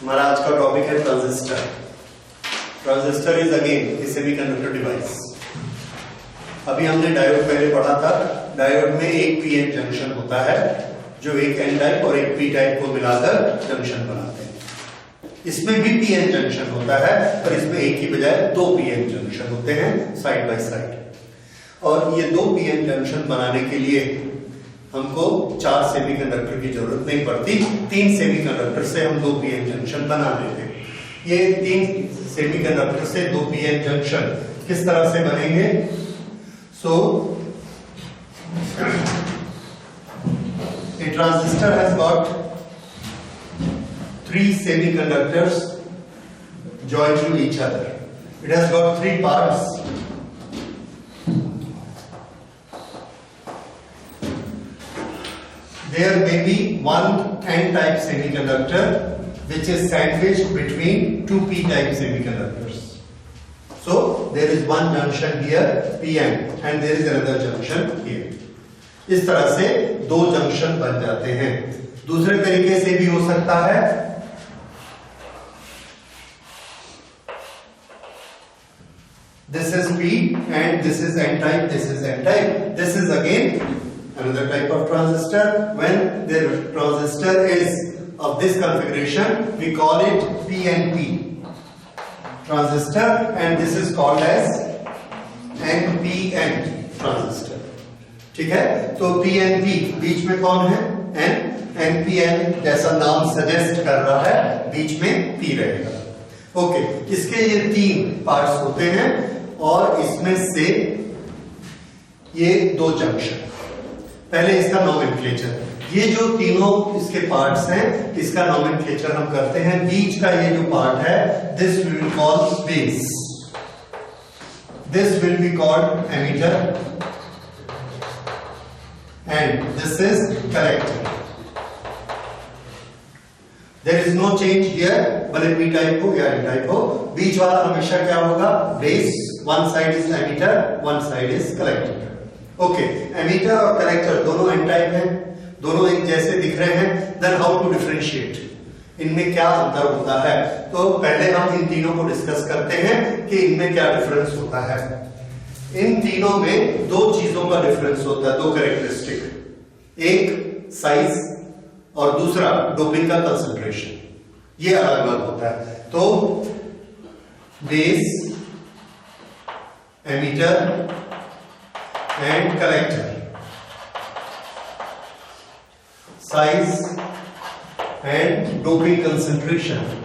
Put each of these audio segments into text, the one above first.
हमारा आज का टॉपिक है transistor. Transistor is again A semiconductor device. अभी हमने डायोड पहले पढ़ा था। डायोड में एक पी एन जंक्शन होता है जो एक एन टाइप और एक पी टाइप को मिलाकर जंक्शन बनाते हैं। इसमें भी पी एन जंक्शन होता है पर इसमें एक की बजाय दो पी एन जंक्शन होते हैं साइड बाय साइड। और ये दो पी एन जंक्शन बनाने के लिए हमको 4 सेमीकंडक्टर की जरूरत नहीं पड़ती, 3 सेमीकंडक्टर से हम 2 पी एन जंक्शन बना लेते हैं। ये 3 सेमीकंडक्टर से 2 पी एन जंक्शन किस तरह से बनेंगे? सो a transistor has got 3 semiconductors joined to each other. It has got 3 parts. There may be one N-type semiconductor which is sandwiched between 2 P-type semiconductors. So there is one junction here, Pn, and there is another junction here. इस तरह से 2 junction बन जाते हैं। दूसरे तरीके से भी हो सकता है। This is P and this is N type, this is N type. This is again another type of transistor. When the transistor is of this configuration, we call it PNP transistor, and this is called as NPN transistor. ठीक है, तो PNP बीच में कौन है? N. NPN जैसा नाम suggest कर रहा है, बीच में P रहेगा। ओके, इसके ये 3 पार्ट्स होते हैं और इसमें से ये 2 जंक्शन। पहले इसका नोमेनक्लेचर। ये जो तीनों इसके पार्ट्स हैं, इसका नोमेनक्लेचर हम करते हैं। बीच का ये जो पार्ट है, this we will call base, this will be called emitter, and this is collector. There is no change here, भले P type हो या N type हो, बीच वाला हमेशा क्या होगा? Base. One side is emitter, one side is collector. Okay, emitter और collector दोनों N type हैं, दोनों एक जैसे दिख रहे हैं। Then how to differentiate? इनमें क्या अंतर होता है? तो पहले हम इन तीनों को डिस्कस करते हैं कि इनमें क्या डिफरेंस होता है। इन तीनों में 2 चीजों का डिफरेंस होता है, 2 कैरेक्टरिस्टिक। एक साइज और दूसरा डोपिंग का कंसंट्रेशन। ये अलग अलग होता है। तो base, emitter and collector, size and doping concentration.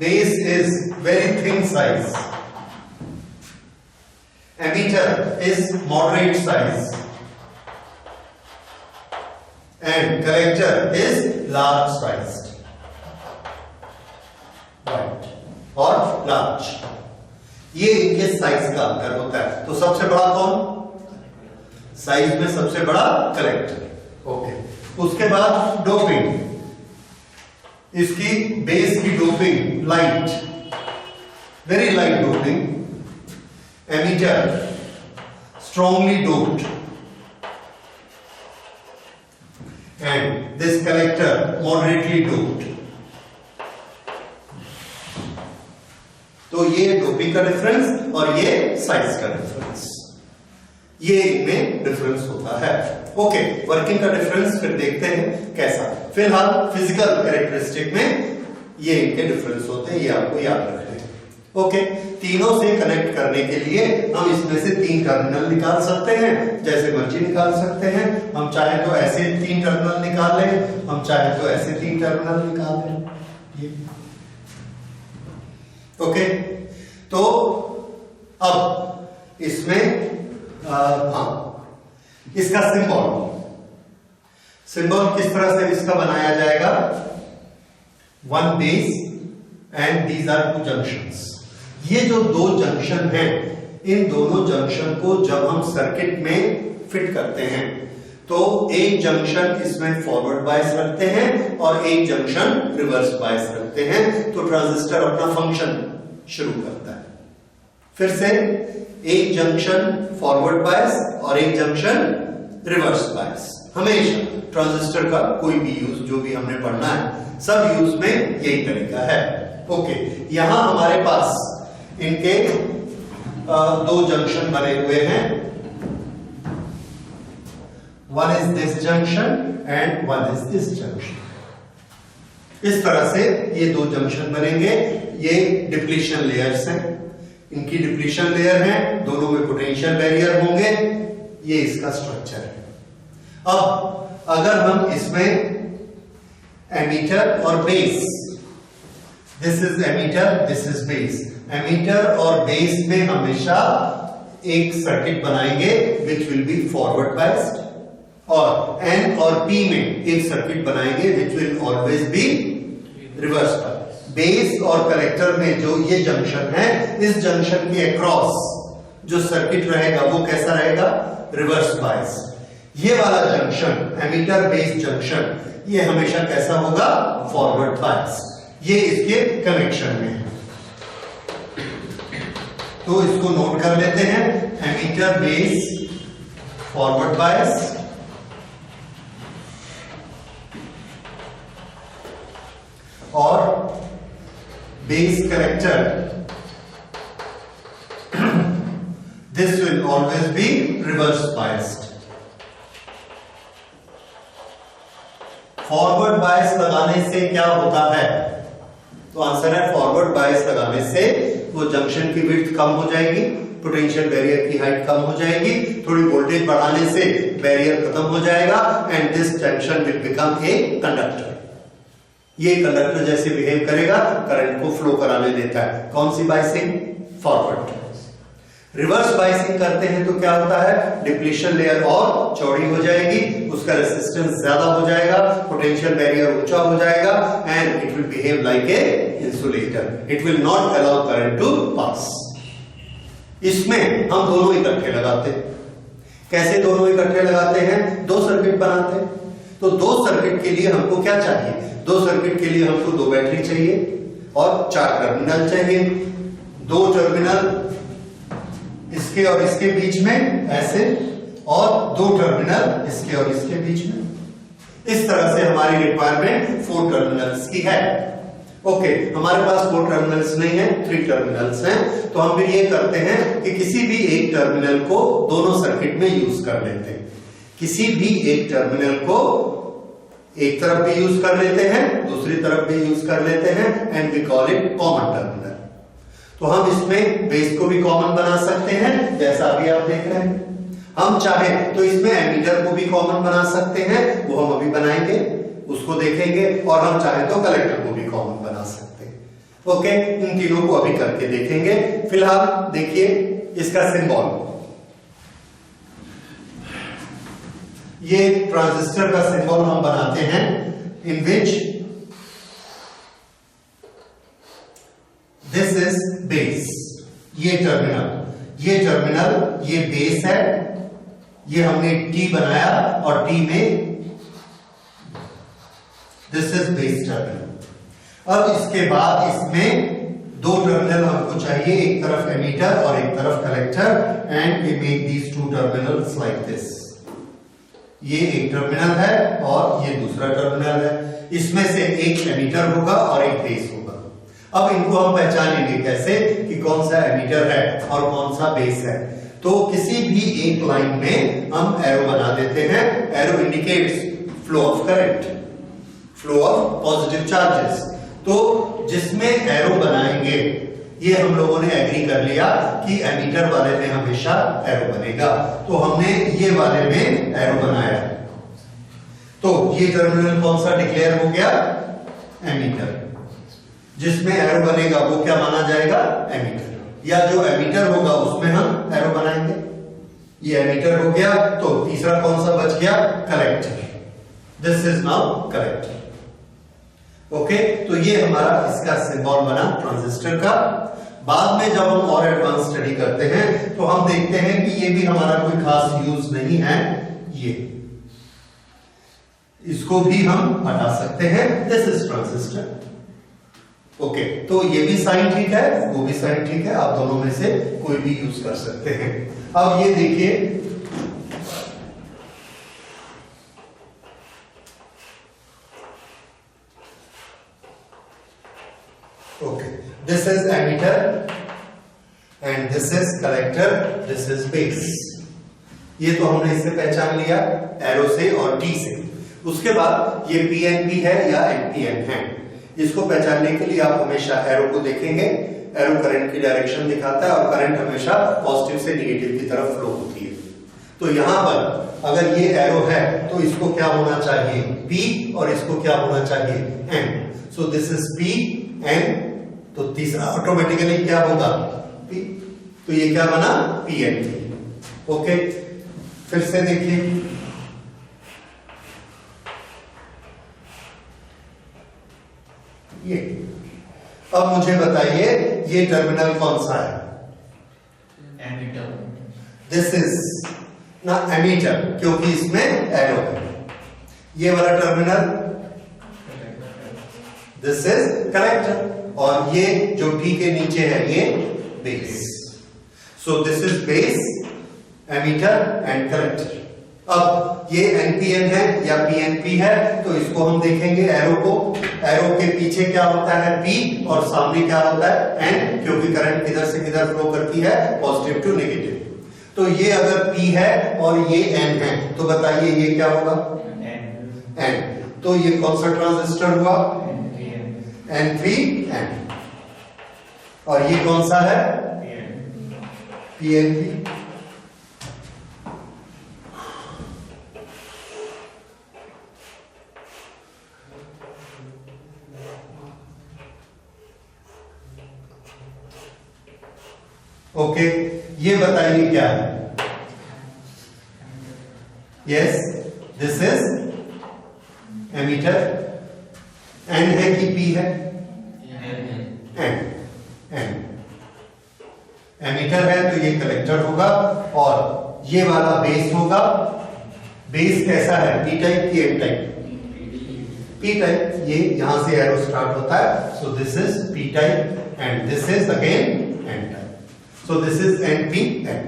Base is very thin size. Emitter is moderate size. And collector is large sized. Right. और large. ये इनके साइज का अंतर होता है। तो सबसे बड़ा कौन? साइज में सबसे बड़ा कलेक्टर। ओके। उसके बाद डोपिंग। इसकी बेस की doping light, very light doping. Emitter strongly doped and this collector moderately doped. तो ये डोपिंग का डिफरेंस और ये साइज का डिफरेंस, ये इनमें डिफरेंस होता है। ओके, वर्किंग का डिफरेंस फिर देखते हैं कैसा। फिलहाल फिजिकल कैरेक्टरिस्टिक में ये इनके डिफरेंस होते हैं, ये आपको याद रखने हैं। ओके, तीनों से कनेक्ट करने के लिए हम इसमें से 3 टर्मिनल निकाल सकते हैं, जैसे मर्जी निकाल सकते हैं। हम चाहे तो ऐसे 3 टर्मिनल निकाल लें, हम चाहे तो ऐसे 3 टर्मिनल निकाल लें। ये ओके, तो अब इसमें इसका सिंबल किस तरह से इसका बनाया जाएगा? 1 base and these are 2 junctions. ये जो 2 जंक्शन हैं, इन दोनों जंक्शन को जब हम सर्किट में फिट करते हैं तो एक जंक्शन इसमें फॉरवर्ड बायस रखते हैं और एक जंक्शन रिवर्स बायस रखते हैं, तो ट्रांजिस्टर अपना फंक्शन शुरू करता है। फिर से एक जंक्शन फॉरवर्ड बायस और एक जंक्शन रिवर्स बायस। हमेशा ट्रांजिस्टर का कोई भी यूज जो भी हमने पढ़ना है सब यूज में यही तरीका है। ओके, यहां हमारे पास इनके दो जंक्शन बने हुए हैं, one is this junction and one is this junction. इस तरह से ये दो जंक्शन बनेंगे। ये डिप्लीशन लेयर्स हैं, इनकी डिप्लीशन लेयर है, दोनों में पोटेंशियल बैरियर होंगे। ये इसका स्ट्रक्चर है। अब अगर हम इसमें एमीटर और base, this is emitter, this is base, emitter और बेस में हमेशा एक सर्किट बनाएंगे which will be forward biased, और एन और पी में एक सर्किट बनाएंगे which will always be reverse biased. Base और कलेक्टर में जो ये जंक्शन है, इस जंक्शन के अक्रॉस जो सर्किट रहेगा वो कैसा रहेगा, रिवर्स बायस्ड। ये वाला जंक्शन एमीटर बेस जंक्शन ये हमेशा कैसा होगा, फॉरवर्ड बायस्ड। ये इसके कनेक्शन में है, तो इसको नोट कर लेते हैं, एमीटर बेस फॉरवर्ड बायस और base collector this will always be reverse biased. Forward bias लगाने से क्या होता है, तो आंसर है फॉरवर्ड बायस लगाने से वो जंक्शन की विड्थ कम हो जाएगी, पोटेंशियल बैरियर की हाइट कम हो जाएगी, थोड़ी वोल्टेज बढ़ाने से बैरियर खत्म हो जाएगा and this junction will become a conductor. ये कंडक्टर जैसे बिहेव करेगा, करंट को फ्लो कराने देता है। कौन सी बायसिंग, फॉरवर्ड। रिवर्स बायसिंग करते हैं तो क्या होता है, डिप्लीशन लेयर और चौड़ी हो जाएगी, उसका रेजिस्टेंस ज्यादा हो जाएगा, पोटेंशियल बैरियर ऊंचा हो जाएगा and it will behave like a insulator, it will not allow current to pass. इसमें हम दोनों इकट्ठे लगाते हैं। कैसे दोनों इकट्ठे लगाते हैं, दो सर्किट बनाते हैं। तो दो सर्किट के लिए हमको क्या चाहिए, दो सर्किट के लिए हमको दो बैटरी चाहिए और चार टर्मिनल चाहिए। दो टर्मिनल इसके और इसके बीच में ऐसे, और दो टर्मिनल इसके और इसके बीच में। इस तरह से हमारी रिक्वायरमेंट 4 टर्मिनल्स की है। ओके, हमारे पास 4 टर्मिनल्स नहीं है, 3 टर्मिनल्स हैं, तो हम फिर ये करते हैं कि किसी भी एक टर्मिनल को दोनों सर्किट में यूज कर लेते हैं। किसी भी एक टर्मिनल को एक तरफ भी यूज कर लेते हैं, दूसरी तरफ भी यूज कर लेते हैं and we call it common terminal. तो हम इसमें बेस को भी कॉमन बना सकते हैं, जैसा अभी आप देख रहे हैं। हम चाहे तो इसमें एमीटर को भी कॉमन बना सकते हैं, वो हम अभी बनाएंगे, उसको देखेंगे, और हम चाहे तो कलेक्टर को भी कॉमन बना सकते हैं। ओके, इन तीनों को अभी करके देखेंगे। फिलहाल देखिए इसका सिंबल, ये ट्रांजिस्टर का सिंबल हम बनाते हैं, इन विच दिस इज बेस। ये टर्मिनल ये बेस है, ये हमने T बनाया और T में दिस इज बेस टर्मिनल। अब इसके बाद इसमें दो टर्मिनल हमको चाहिए, एक तरफ एमीटर और एक तरफ collector, and we make these 2 terminals like this. ये एक टर्मिनल है और ये दूसरा टर्मिनल है, इसमें से एक एमीटर होगा और एक बेस होगा। अब इनको हम पहचानेंगे कैसे कि कौन सा एमीटर है और कौन सा बेस है। तो किसी भी एक लाइन में हम एरो बना देते हैं। Arrow indicates flow of current, flow of positive charges. तो जिसमें एरो बनाएंगे, ये हम लोगों ने एग्री कर लिया कि एमीटर वाले में हमेशा एरो बनेगा, तो हमने ये वाले में एरो बनाया। तो ये टर्मिनल कौन सा डिक्लेयर हो गया, एमीटर। जिसमें एरो बनेगा वो क्या माना जाएगा, एमीटर, या जो एमीटर होगा उसमें हम एरो बनाएंगे। ये एमीटर हो गया, तो तीसरा कौन सा बच गया, collector. This is now collector. Okay, तो ये हमारा इसका सिंबल बना ट्रांजिस्टर का। बाद में जब हम और एडवांस स्टडी करते हैं तो हम देखते हैं कि ये भी हमारा कोई खास यूज नहीं है, ये इसको भी हम हटा सकते हैं। This is transistor. ओके, तो ये भी साइन ठीक है, वो भी साइन ठीक है, आप दोनों में से कोई भी यूज कर सकते हैं। अब ये देखिए, this is emitter and this is collector, this is base. ये तो हमने इससे पहचान लिया एरो से और टी से। उसके बाद ये पीएनपी है या एनपीएन है, इसको पहचानने के लिए आप हमेशा एरो को देखेंगे। एरो करंट की डायरेक्शन दिखाता है और करंट हमेशा पॉजिटिव से नेगेटिव की तरफ फ्लो होती है। तो यहां पर अगर ये एरो है तो इसको क्या होना चाहिए, P, और इसको क्या होना चाहिए, N। So this is P N, तो तीसरा ऑटोमेटिकली क्या होगा, P। तो ये क्या बना, PNP। ओके, फिर से देखिए, ये अब मुझे बताइए ये टर्मिनल कौन सा है, एमीटर। दिस इज ना एमीटर, क्योंकि इसमें एरो है। ये वाला टर्मिनल दिस इज कलेक्टर, और ये जो P के नीचे है ये base. So this is base, emitter and collector. अब ये एनपीएन है या पीएनपी है, तो इसको हम देखेंगे एरो को। एरो के पीछे क्या होता है, P, और सामने क्या होता है, N, क्योंकि करंट किधर से किधर फ्लो करती है, पॉजिटिव टू नेगेटिव। तो ये अगर P है और ये N है, तो बताइए ये क्या होगा, N। तो ये कौन सा ट्रांजिस्टर हुआ, NPN। और ये कौन सा है, PNP। ओके, ये बताइए क्या है, yes, this is emitter. N है कि पी है, एन। एमीटर है तो ये कलेक्टर होगा, और ये वाला बेस होगा। बेस कैसा है, पी टाइप की एन टाइप, पी टाइप। ये यहां से एरो स्टार्ट होता है, so this is P type and this is again N type. So this is NPN।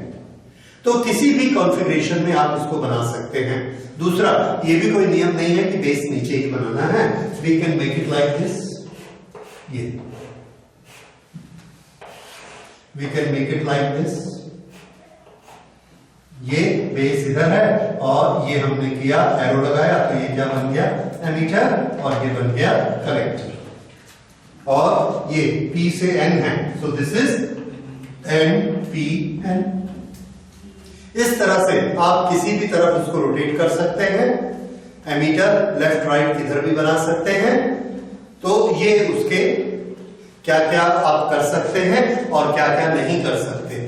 तो किसी भी कॉन्फ़िगरेशन में आप इसको बना सकते हैं। दूसरा, ये भी कोई नियम नहीं है कि बेस नीचे ही बनाना है, we can make it like this, ये we can make it like this. ये बेस इधर है और ये हमने किया, एरो लगाया, तो ये क्या बन गया, एमीटर, और ये बन गया कलेक्टर। और ये P से N है, सो दिस इज NPN। इस तरह से आप किसी भी तरफ उसको रोटेट कर सकते हैं। एमीटर लेफ्ट राइट किधर भी बना सकते हैं। तो ये उसके क्या क्या आप कर सकते हैं और क्या क्या नहीं कर सकते,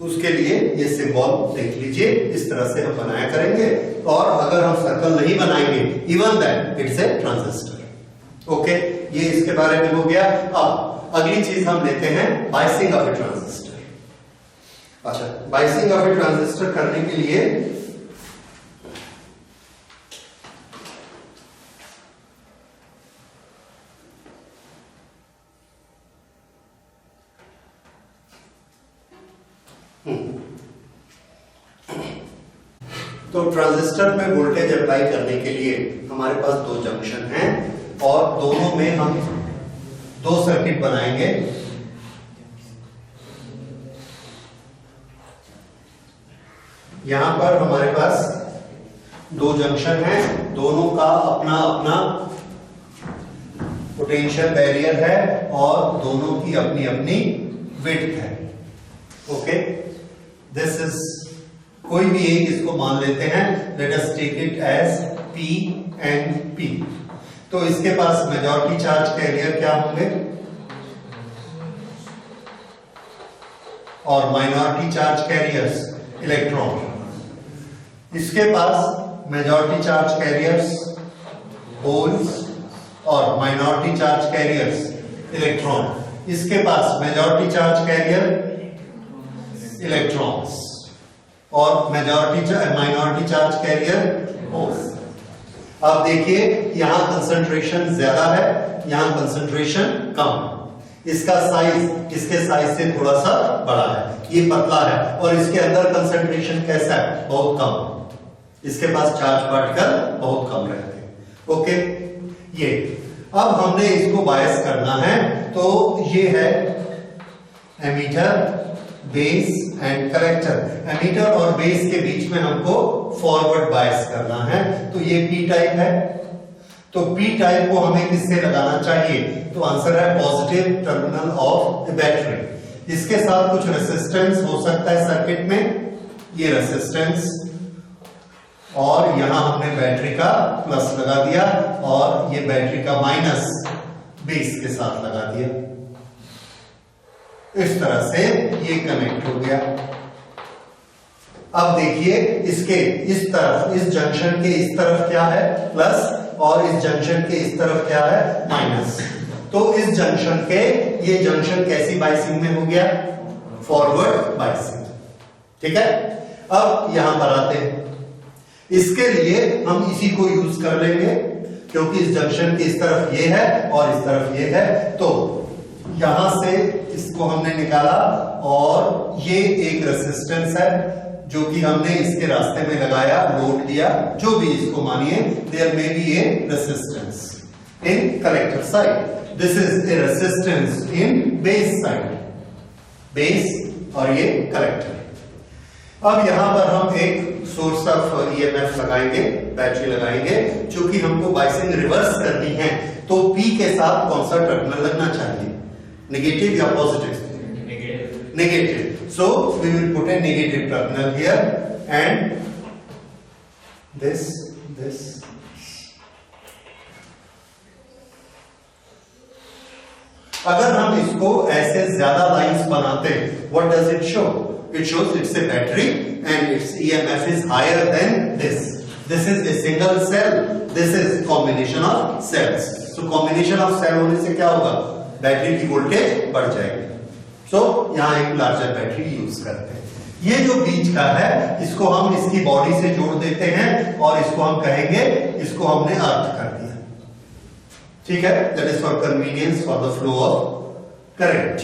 उसके लिए ये सिंबल देख लीजिए, इस तरह से हम बनाया करेंगे। और अगर हम सर्कल नहीं बनाएंगे, even that it's a transistor. Okay, ये इसके बारे में हो गया। अब अगली चीज हम लेते हैं बायसिंग ऑफ ए ट्रांजिस्टर। अच्छा, बायसिंग ऑफ ए ट्रांजिस्टर करने के लिए तो ट्रांजिस्टर में वोल्टेज अप्लाई करने के लिए हमारे पास दो जंक्शन हैं और दोनों में हम दो सर्किट बनाएंगे। यहां पर हमारे पास दो जंक्शन हैं, दोनों का अपना अपना पोटेंशियल बैरियर है और दोनों की अपनी अपनी विड्थ है। ओके, दिस इज, कोई भी एक इसको मान लेते हैं, let us take it as P and P। तो इसके पास मेजॉरिटी चार्ज कैरियर क्या होंगे और माइनॉरिटी चार्ज कैरियर्स इलेक्ट्रॉन। इसके पास मेजॉरिटी चार्ज कैरियर्स होल्स और माइनॉरिटी चार्ज कैरियर्स इलेक्ट्रॉन। इसके पास मेजॉरिटी चार्ज कैरियर इलेक्ट्रॉन्स और माइनॉरिटी चार्ज कैरियर होल्स। अब देखिए, यहां कंसंट्रेशन ज्यादा है, यहां कंसंट्रेशन कम। इसका साइज इसके साइज से थोड़ा सा बड़ा है, ये पतला है, और इसके अंदर कंसंट्रेशन कैसा है, बहुत कम। इसके पास चार्ज पार्टिकल बहुत कम रहते हैं। ओके, ये अब हमने इसको बायस करना है, तो ये है emitter, base and collector. Emitter और बेस के बीच में हमको फॉरवर्ड बायस करना है, तो ये पी टाइप है। तो पी टाइप को हमें किससे लगाना चाहिए? तो आंसर है positive terminal of the battery. इसके साथ कुछ रेजिस्टेंस हो सकता है सर्किट में, ये रेजिस्टेंस, और यहां हमने बैटरी का प्लस लगा दिया और ये बैटरी का माइनस बेस के साथ लगा दिया। इस तरह से ये कनेक्ट हो गया। अब देखिए इसके इस तरफ, इस जंक्शन के इस तरफ क्या है? प्लस, और इस जंक्शन के इस तरफ क्या है? माइनस। तो इस जंक्शन के, ये जंक्शन कैसी बाइसिंग में हो गया? Forward biasing. ठीक है, अब यहां पर आते हैं। इसके लिए हम इसी को यूज कर लेंगे, क्योंकि इस जंक्शन की इस तरफ ये है और इस तरफ ये है, तो यहां से इसको हमने निकाला और ये एक रेजिस्टेंस है जो कि हमने इसके रास्ते में लगाया, लोड दिया, जो भी इसको मानिए, there may be a resistance in collector side. This is a resistance in base side, base और ये कलेक्टर। अब यहां पर हम एक सोर्स ऑफ ईएमएफ लगाएंगे, बैटरी लगाएंगे, चूंकि हमको बाइसिंग रिवर्स करनी है, तो P के साथ कौन सा टर्मिनल लगना चाहिए? नेगेटिव या positive? Negative. So we will put a negative terminal here and this. अगर हम इसको ऐसे ज्यादा लाइंस बनाते हैं, what does it show? It shows it's a battery and its EMF is higher than this. This is a single cell. This is combination of cells. So combination of cell होने से क्या होगा? Battery की voltage बढ़ जाएगी। सो यहां एक larger battery use करते हैं। ये जो बीच का है, इसको हम इसकी बॉडी से जोड़ देते हैं और इसको हम कहेंगे, इसको हमने अर्थ कर दिया। ठीक है, that is for convenience for the flow of current.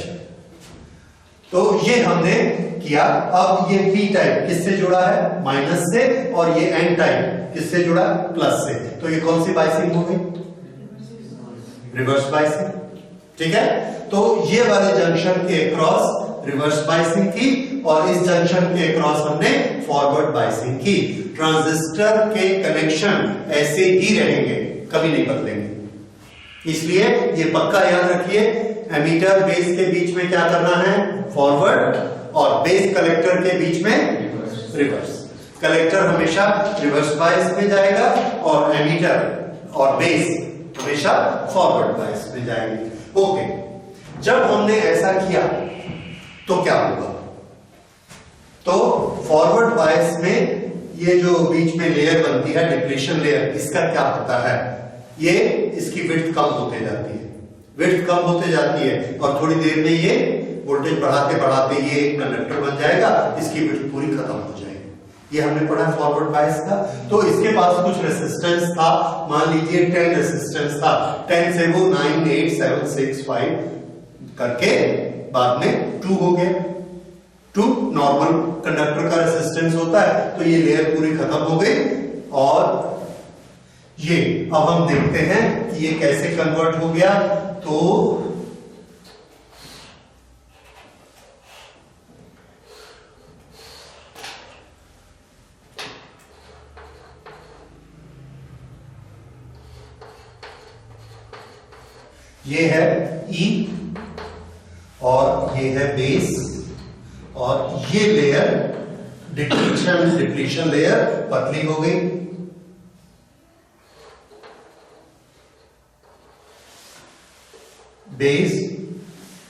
तो ये हमने किया। अब ये पी टाइप किससे जुड़ा है? माइनस से, और ये एन टाइप किससे जुड़ा? प्लस से। तो ये कौन सी बाइसिंग हो गई? Reverse biasing. ठीक है, तो ये वाले जंक्शन के अक्रॉस रिवर्स बाइसिंग की और इस जंक्शन के अक्रॉस हमने फॉरवर्ड बाइसिंग की। ट्रांजिस्टर के कनेक्शन ऐसे ही रहेंगे, कभी नहीं बदलेंगे। इसलिए ये पक्का याद रखिए, एमीटर बेस के बीच में क्या करना है? फॉरवर्ड, और बेस कलेक्टर के बीच में रिवर्स। कलेक्टर हमेशा रिवर्स बाइस में जाएगा और एमीटर और बेस हमेशा फॉरवर्ड बाइस में जाएंगे। ओके, जब हमने ऐसा किया तो क्या होगा? तो फॉरवर्ड बायस में ये जो बीच में लेयर बनती है, डिप्लीशन लेयर, इसका क्या होता है? ये इसकी विड्थ कम होते जाती है, विड्थ कम होते जाती है, और थोड़ी देर में ये वोल्टेज बढ़ाते बढ़ाते ये एक कंडक्टर बन जाएगा, इसकी विड्थ पूरी खत्म हो जाएगी। ये हमने पढ़ा फॉरवर्ड बायस का। तो इसके पास कुछ रेजिस्टेंस था, मान लीजिए 10 रेजिस्टेंस था, 10 से वो 9, 8, 7, 6, 5 करके बाद में 2 हो गया। 2 नॉर्मल कंडक्टर का रेजिस्टेंस होता है, तो ये लेयर पूरी खत्म हो गई। और ये अब हम देखते हैं कि ये कैसे कन्वर्ट हो गया। तो ये है E और ये है बेस, और ये लेयर डिप्लीशन लेयर पतली हो गई। बेस,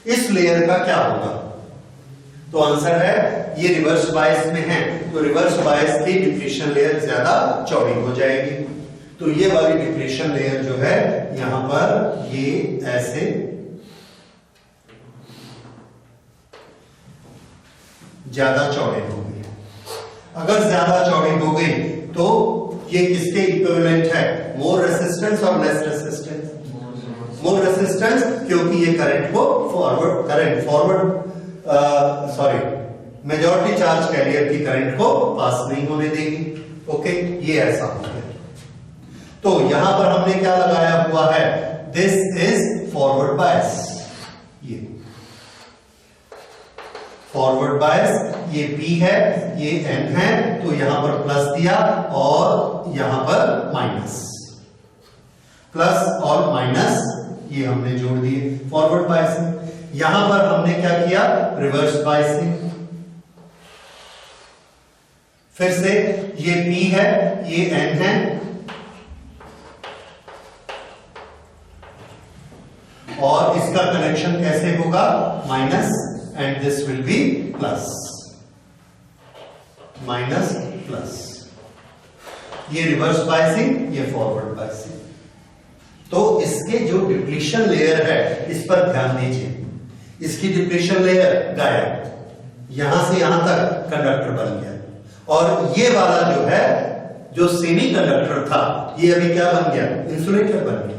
इस लेयर का क्या होगा? तो आंसर है ये रिवर्स बायस में है, तो रिवर्स बायस की डिप्लीशन लेयर ज्यादा चौड़ी हो जाएगी। तो ये वाली डिप्लीशन लेयर जो है यहां पर ये ऐसे ज्यादा चौड़े हो गई। अगर ज्यादा चौड़ी हो गई तो ये किसके इक्विवेलेंट है? मोर रेजिस्टेंस और लेस रेजिस्टेंस? मोर रेजिस्टेंस, क्योंकि ये करंट को मेजॉरिटी चार्ज कैरियर की करंट को पास नहीं होने देगी। ओके, ये ऐसा हो गया। तो यहां पर हमने क्या लगाया हुआ है? दिस इज फॉरवर्ड बायस, ये फॉरवर्ड बायस, ये P है, ये N है, तो यहां पर प्लस दिया और यहां पर माइनस, प्लस और माइनस ये हमने जोड़ दिए फॉरवर्ड बायसिंग। यहां पर हमने क्या किया, रिवर्स बायसिंग। फिर से ये P है, ये N है, और इसका कनेक्शन कैसे होगा, minus, and this will B plus, minus plus. ये रिवर्स बायसिंग, ये फॉरवर्ड बायसिंग। तो इसके जो डिप्लीशन लेयर है इस पर ध्यान दीजिए, इसकी डिप्लीशन लेयर गायब, यहां से यहां तक कंडक्टर बन गया, और ये वाला जो है जो सेमी कंडक्टर था ये अभी क्या बन गया, इंसुलेटर बन गया।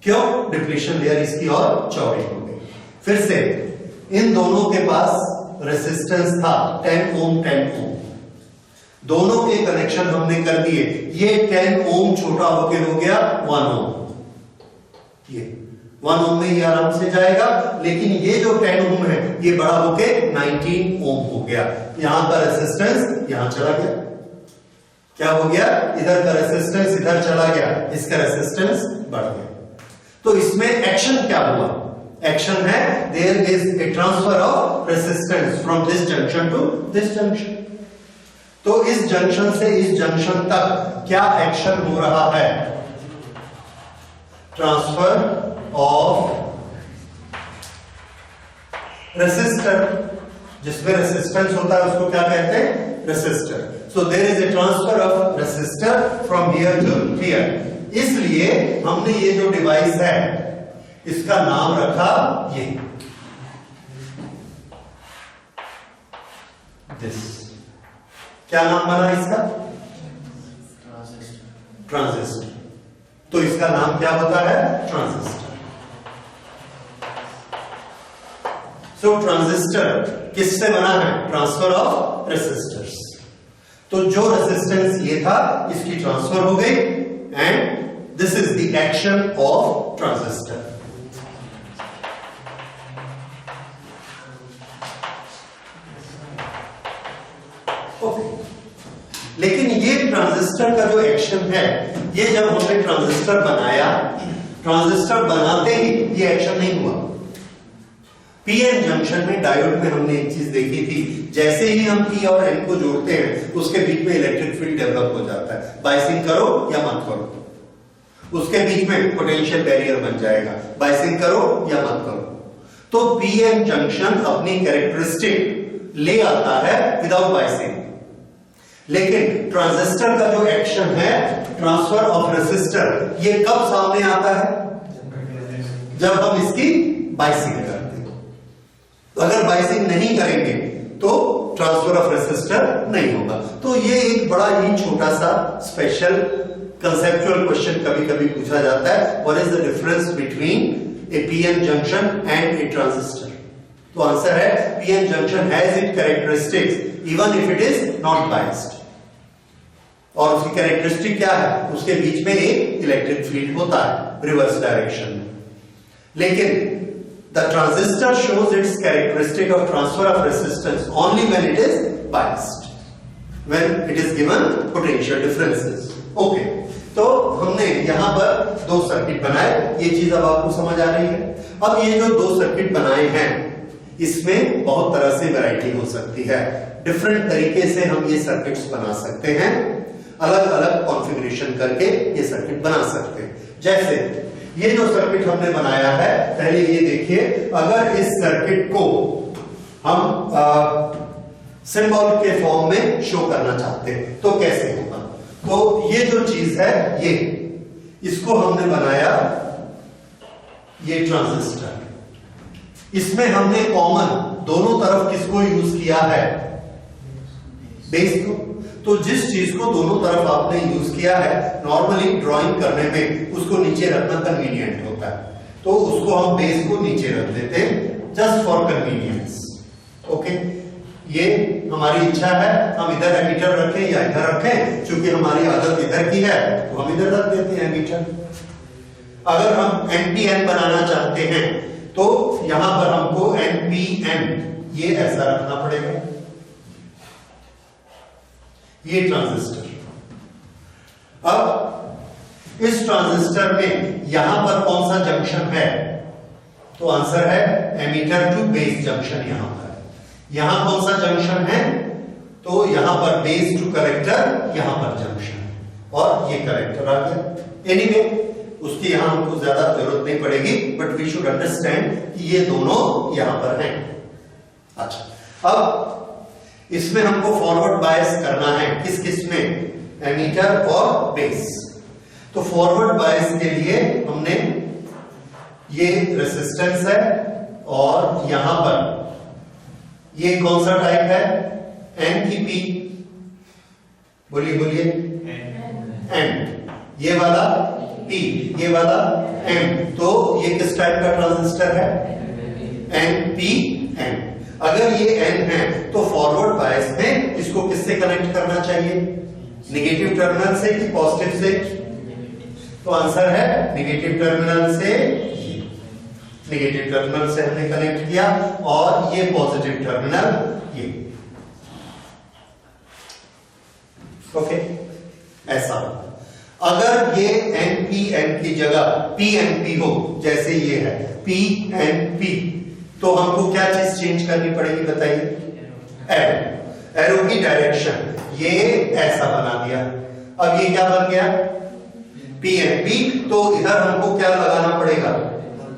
क्यों, डिप्लीशन लेयर इसकी और चौड़ी हो गई। फिर से इन दोनों के पास रेसिस्टेंस था 10 ओम 10 ओम, दोनों के कनेक्शन हमने कर दिए। ये 10 ओम छोटा होकर हो गया 1 ओम, ये 1 ओम में ये आराम से जाएगा, लेकिन ये जो 10 ओम है ये बड़ा होके 19 ओम हो गया। यहां का रेसिस्टेंस यहां चला गया, क्या हो गया, इधर का रेसिस्टेंस इधर चला गया, इसका रेसिस्टेंस बढ़ गया। तो इसमें एक्शन क्या हुआ, एक्शन है there is a transfer of resistance from this junction to this junction. तो इस जंक्शन से इस जंक्शन तक क्या एक्शन हो रहा है, ट्रांसफर ऑफ रेसिस्टर, जिसमें रेसिस्टेंस होता है उसको क्या कहते हैं, resistor. So there is a transfer of resistor from here to here. इसलिए हमने ये जो डिवाइस है इसका नाम रखा ये दिस, क्या नाम बना इसका, ट्रांजिस्टर। तो इसका नाम क्या होता है, ट्रांजिस्टर। सो ट्रांजिस्टर किससे बना है, ट्रांसफर ऑफ रेसिस्टर्स। तो जो रेसिस्टेंस ये था इसकी ट्रांसफर हो गई, and this is the action of transistor. Okay, लेकिन ये ट्रांजिस्टर का जो एक्शन है, ये जब हमने ट्रांजिस्टर बनाया, ट्रांजिस्टर बनाते ही ये एक्शन नहीं हुआ। पीएन जंक्शन में डायोड में हमने एक चीज देखी थी, जैसे ही हम पी और एन को जोड़ते हैं उसके बीच में इलेक्ट्रिक फील्ड डेवलप हो जाता है, बाइसिंग करो या मत करो, उसके बीच में पोटेंशियल बैरियर बन जाएगा, बाइसिंग करो या मत करो। तो पीएन जंक्शन अपनी कैरेक्टरिस्टिक ले आता है विदाउट बाइसिंग। लेकिन ट्रांजिस्टर का जो एक्शन है, ट्रांसफर ऑफ रेसिस्टर, ये कब सामने आता है, जब हम इसकी बाइसिंग करते हैं। अगर बाइसिंग नहीं करेंगे तो ट्रांसफर ऑफ रेसिस्टर नहीं होगा। तो ये एक बड़ा ही छोटा सा स्पेशल कंसेप्चुअल क्वेश्चन कभी कभी पूछा जाता है, what is the difference between A PN junction and A transistor. तो आंसर है PN junction has it characteristics even if it is not biased. और उसकी कैरेक्टरिस्टिक क्या है, उसके बीच में एक इलेक्ट्रिक फील्ड होता है रिवर्स डायरेक्शन में। लेकिन the transistor shows its characteristic of transfer of resistance only when it is biased, when it is given potential differences. Okay, तो हमने यहां पर दो सर्किट बनाए, ये चीज अब आपको समझ आ रही है। अब ये जो दो सर्किट बनाए हैं इसमें बहुत तरह से वैरायटी हो सकती है, डिफरेंट तरीके से हम ये सर्किट्स बना सकते हैं, अलग अलग कॉन्फ़िगरेशन करके ये सर्किट बना सकते हैं। जैसे ये जो सर्किट हमने बनाया है, पहले ये देखिए, अगर इस सर्किट को हम सिंबल के फॉर्म में शो करना चाहते हैं तो कैसे होगा। तो ये जो चीज है, ये इसको हमने बनाया, ये ट्रांजिस्टर, इसमें हमने कॉमन दोनों तरफ किसको यूज किया है, बेस को। तो जिस चीज को दोनों तरफ आपने यूज किया है, नॉर्मली ड्राइंग करने में उसको नीचे रखना कन्वीनियंट होता है, तो उसको हम बेस को नीचे रख देते हैं जस्ट फॉर कन्वीनियंस। ओके, ये हमारी इच्छा है हम इधर एमीटर रखें या इधर रखें, क्योंकि हमारी आदत इधर की है तो हम इधर रख देते हैं एमीटर। अगर हम NPN बनाना चाहते हैं तो यहां पर हमको NPN ये ऐसा रखना पड़ेगा, ये ट्रांजिस्टर। अब इस ट्रांजिस्टर में यहां पर कौन सा जंक्शन है, तो आंसर है एमीटर टू बेस जंक्शन। यहां पर यहां कौन सा जंक्शन है, तो यहां पर बेस टू कलेक्टर, यहां पर जंक्शन, और ये कलेक्टर आ गया। एनीवे उसकी यहां हमको ज्यादा जरूरत नहीं पड़ेगी, बट वी शुड अंडरस्टैंड कि ये दोनों यहां पर हैं। अच्छा, अब इसमें हमको फॉरवर्ड बायस करना है, किस किस में, एमीटर और बेस। तो फॉरवर्ड बायस के लिए हमने ये रेसिस्टेंस है और यहां पर ये कौन सा टाइप है, एन की पी, बोलिए बोलिए, एन, ये वाला पी, ये वाला एन, तो ये किस टाइप का ट्रांजिस्टर है, एन पी एन। अगर ये एन है तो फॉरवर्ड बायस में इसको किससे कनेक्ट करना चाहिए, नेगेटिव टर्मिनल से कि पॉजिटिव से, तो आंसर है नेगेटिव टर्मिनल से। नेगेटिव टर्मिनल से हमने कनेक्ट किया और ये पॉजिटिव टर्मिनल ये, ओके ऐसा। अगर ये NPN की जगह PNP हो, जैसे ये है PNP, तो हमको क्या चीज चेंज करनी पड़ेगी बताइए, एरो, एरो की डायरेक्शन, ये ऐसा बना दिया। अब ये क्या बन गया, PNP, तो इधर हमको क्या लगाना पड़ेगा,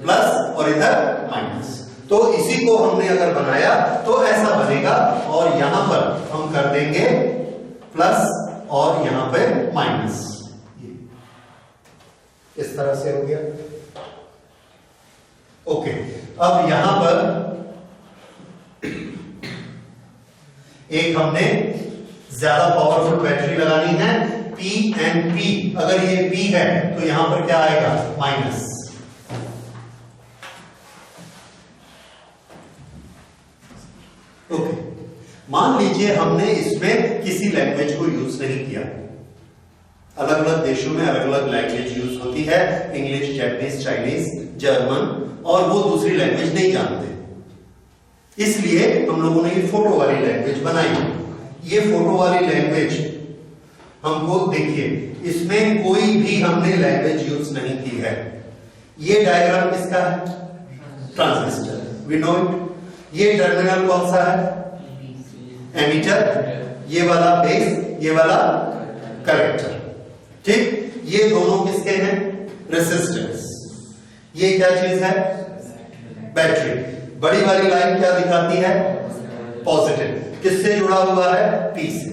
प्लस, और इधर माइनस। तो इसी को हमने अगर बनाया तो ऐसा बनेगा, और यहां पर हम कर देंगे प्लस और यहां पे माइनस, इस तरह से हो गया। ओके, अब यहां पर एक हमने ज्यादा पावरफुल बैटरी लगानी है, PNP। अगर ये P है तो यहां पर क्या आएगा, माइनस। ओके, मान लीजिए हमने इसमें किसी लैंग्वेज को यूज नहीं किया। अलग अलग देशों में अलग अलग लैंग्वेज यूज होती है, इंग्लिश, जापानीज, चाइनीज, जर्मन, और वो दूसरी लैंग्वेज नहीं जानते, इसलिए हम लोगों ने ये फोटो वाली लैंग्वेज बनाई। ये फोटो वाली लैंग्वेज हमको देखिए, इसमें कोई भी हमने लैंग्वेज यूज नहीं की है। ये डायग्राम किसका है, ट्रांजिस्टर, वी नो इट। ये टर्मिनल कौन सा है, एमीटर, ये वाला बेस, ये वाला कलेक्टर, ठीक। ये दोनों किसके हैं, रेसिस्टेंस। ये क्या चीज है, बैटरी। बड़ी वाली लाइन क्या दिखाती है, पॉजिटिव, किससे जुड़ा हुआ है, P से।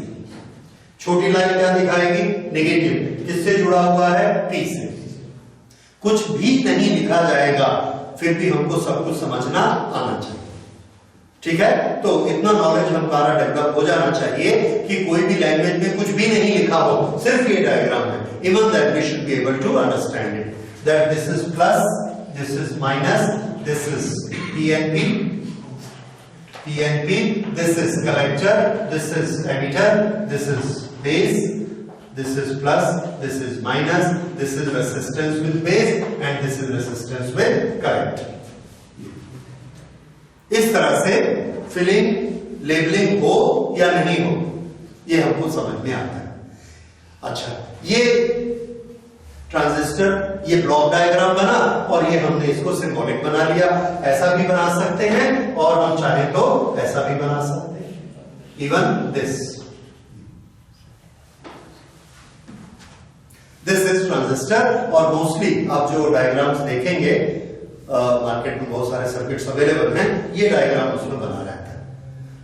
छोटी लाइन क्या दिखाएगी, नेगेटिव, किससे जुड़ा हुआ है, P से। कुछ भी नहीं लिखा जाएगा, फिर भी हमको सब कुछ समझना आना चाहिए, ठीक है। तो इतना नॉलेज हमारा डेवलप हो जाना चाहिए कि कोई भी लैंग्वेज में कुछ भी नहीं लिखा हो, सिर्फ ये डायग्राम है, even that we should be able to understand it, that this is plus, this is minus, this is PNP, this is collector, this is emitter, this is base, this is plus, this is minus, this is resistance with base, and this is resistance with collector. इस तरह से filling, labelling हो या नहीं हो, ये हमको समझ में आता है। अच्छा, ये ट्रांजिस्टर, ये ब्लॉक डायग्राम बना और ये हमने इसको सिंबॉलिक बना लिया। ऐसा भी बना सकते हैं और हम चाहे तो ऐसा भी बना सकते हैं, इवन दिस इज ट्रांजिस्टर। और मोस्टली आप जो डायग्राम्स देखेंगे, मार्केट में बहुत सारे सर्किट्स अवेलेबल हैं, ये डायग्राम उसमें बना रहता है।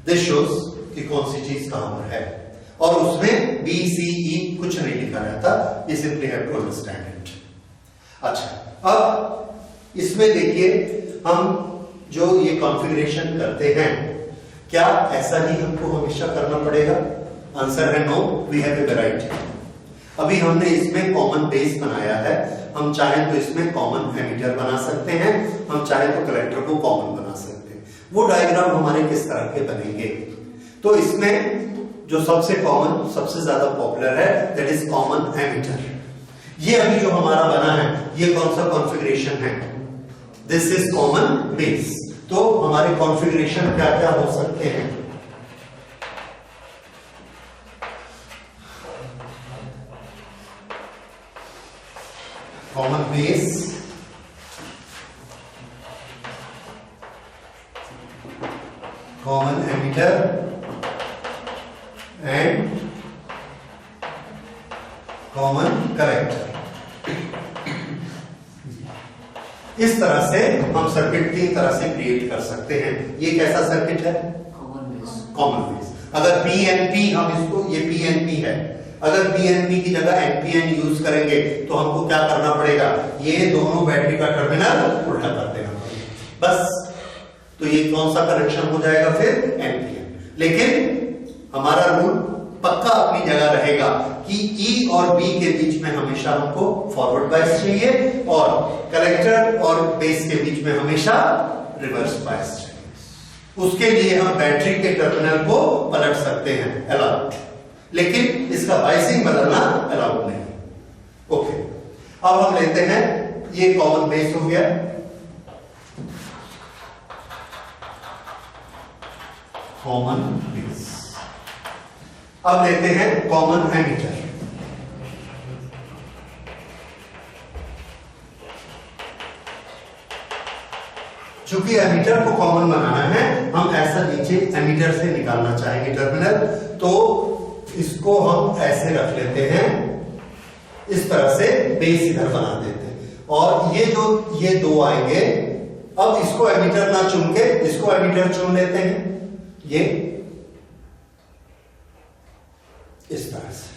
दिस शोज कि कौन सी चीज कहां पर है, और उसमें B, C, E कुछ नहीं लिखा रहता, ये simply have to understand it. अच्छा, अब इसमें देखिए हम जो ये कॉन्फ़िगरेशन करते हैं, क्या ऐसा ही हमको हमेशा करना पड़ेगा? आंसर है no, we have a variety. अभी हमने इसमें कॉमन बेस बनाया है, हम चाहें तो इसमें कॉमन एमीटर बना सकते हैं, हम चाहें तो कलेक्टर को कॉमन बना सकते हैं। वो डायग्राम हमारे किस तरह के बनेंगे? तो इसमें जो सबसे कॉमन, सबसे ज्यादा पॉपुलर है, दैट इज कॉमन एमीटर। ये अभी जो हमारा बना है ये कौन सा कॉन्फ़िगरेशन है? This is common base. तो हमारे कॉन्फ़िगरेशन क्या क्या हो सकते हैं? Common base, common emitter and common collector. इस तरह से हम सर्किट 3 तरह से क्रिएट कर सकते हैं। ये कैसा सर्किट है? Common base. Common base. अगर पीएनपी हम इसको, ये पीएनपी है, अगर पीएनपी की जगह एनपीएन यूज करेंगे तो हमको क्या करना पड़ेगा? ये दोनों बैटरी का टर्मिनल उल्टा कर देना पड़ेगा बस। तो ये कौन सा कनेक्शन हो जाएगा फिर? एनपीएन। लेकिन हमारा रूल पक्का अपनी जगह रहेगा कि ई और बी के बीच में हमेशा हमको फॉरवर्ड बायस चाहिए और कलेक्टर और बेस के बीच में हमेशा रिवर्स बायस चाहिए। उसके लिए हम बैटरी के टर्मिनल को पलट सकते हैं, अलाउड, लेकिन इसका बायसिंग बदलना अलाउड नहीं। ओके, अब हम लेते हैं, ये कॉमन बेस हो गया, कॉमन बेस। अब लेते हैं कॉमन एमिटर। चूंकि एमिटर को कॉमन बनाना है, हम ऐसा नीचे एमिटर से निकालना चाहेंगे टर्मिनल, तो इसको हम ऐसे रख लेते हैं, इस तरह से बेस इधर बना देते हैं और ये दो आएंगे। अब इसको एमिटर ना चुन के इसको एमिटर चुन लेते हैं, ये इस तरह से।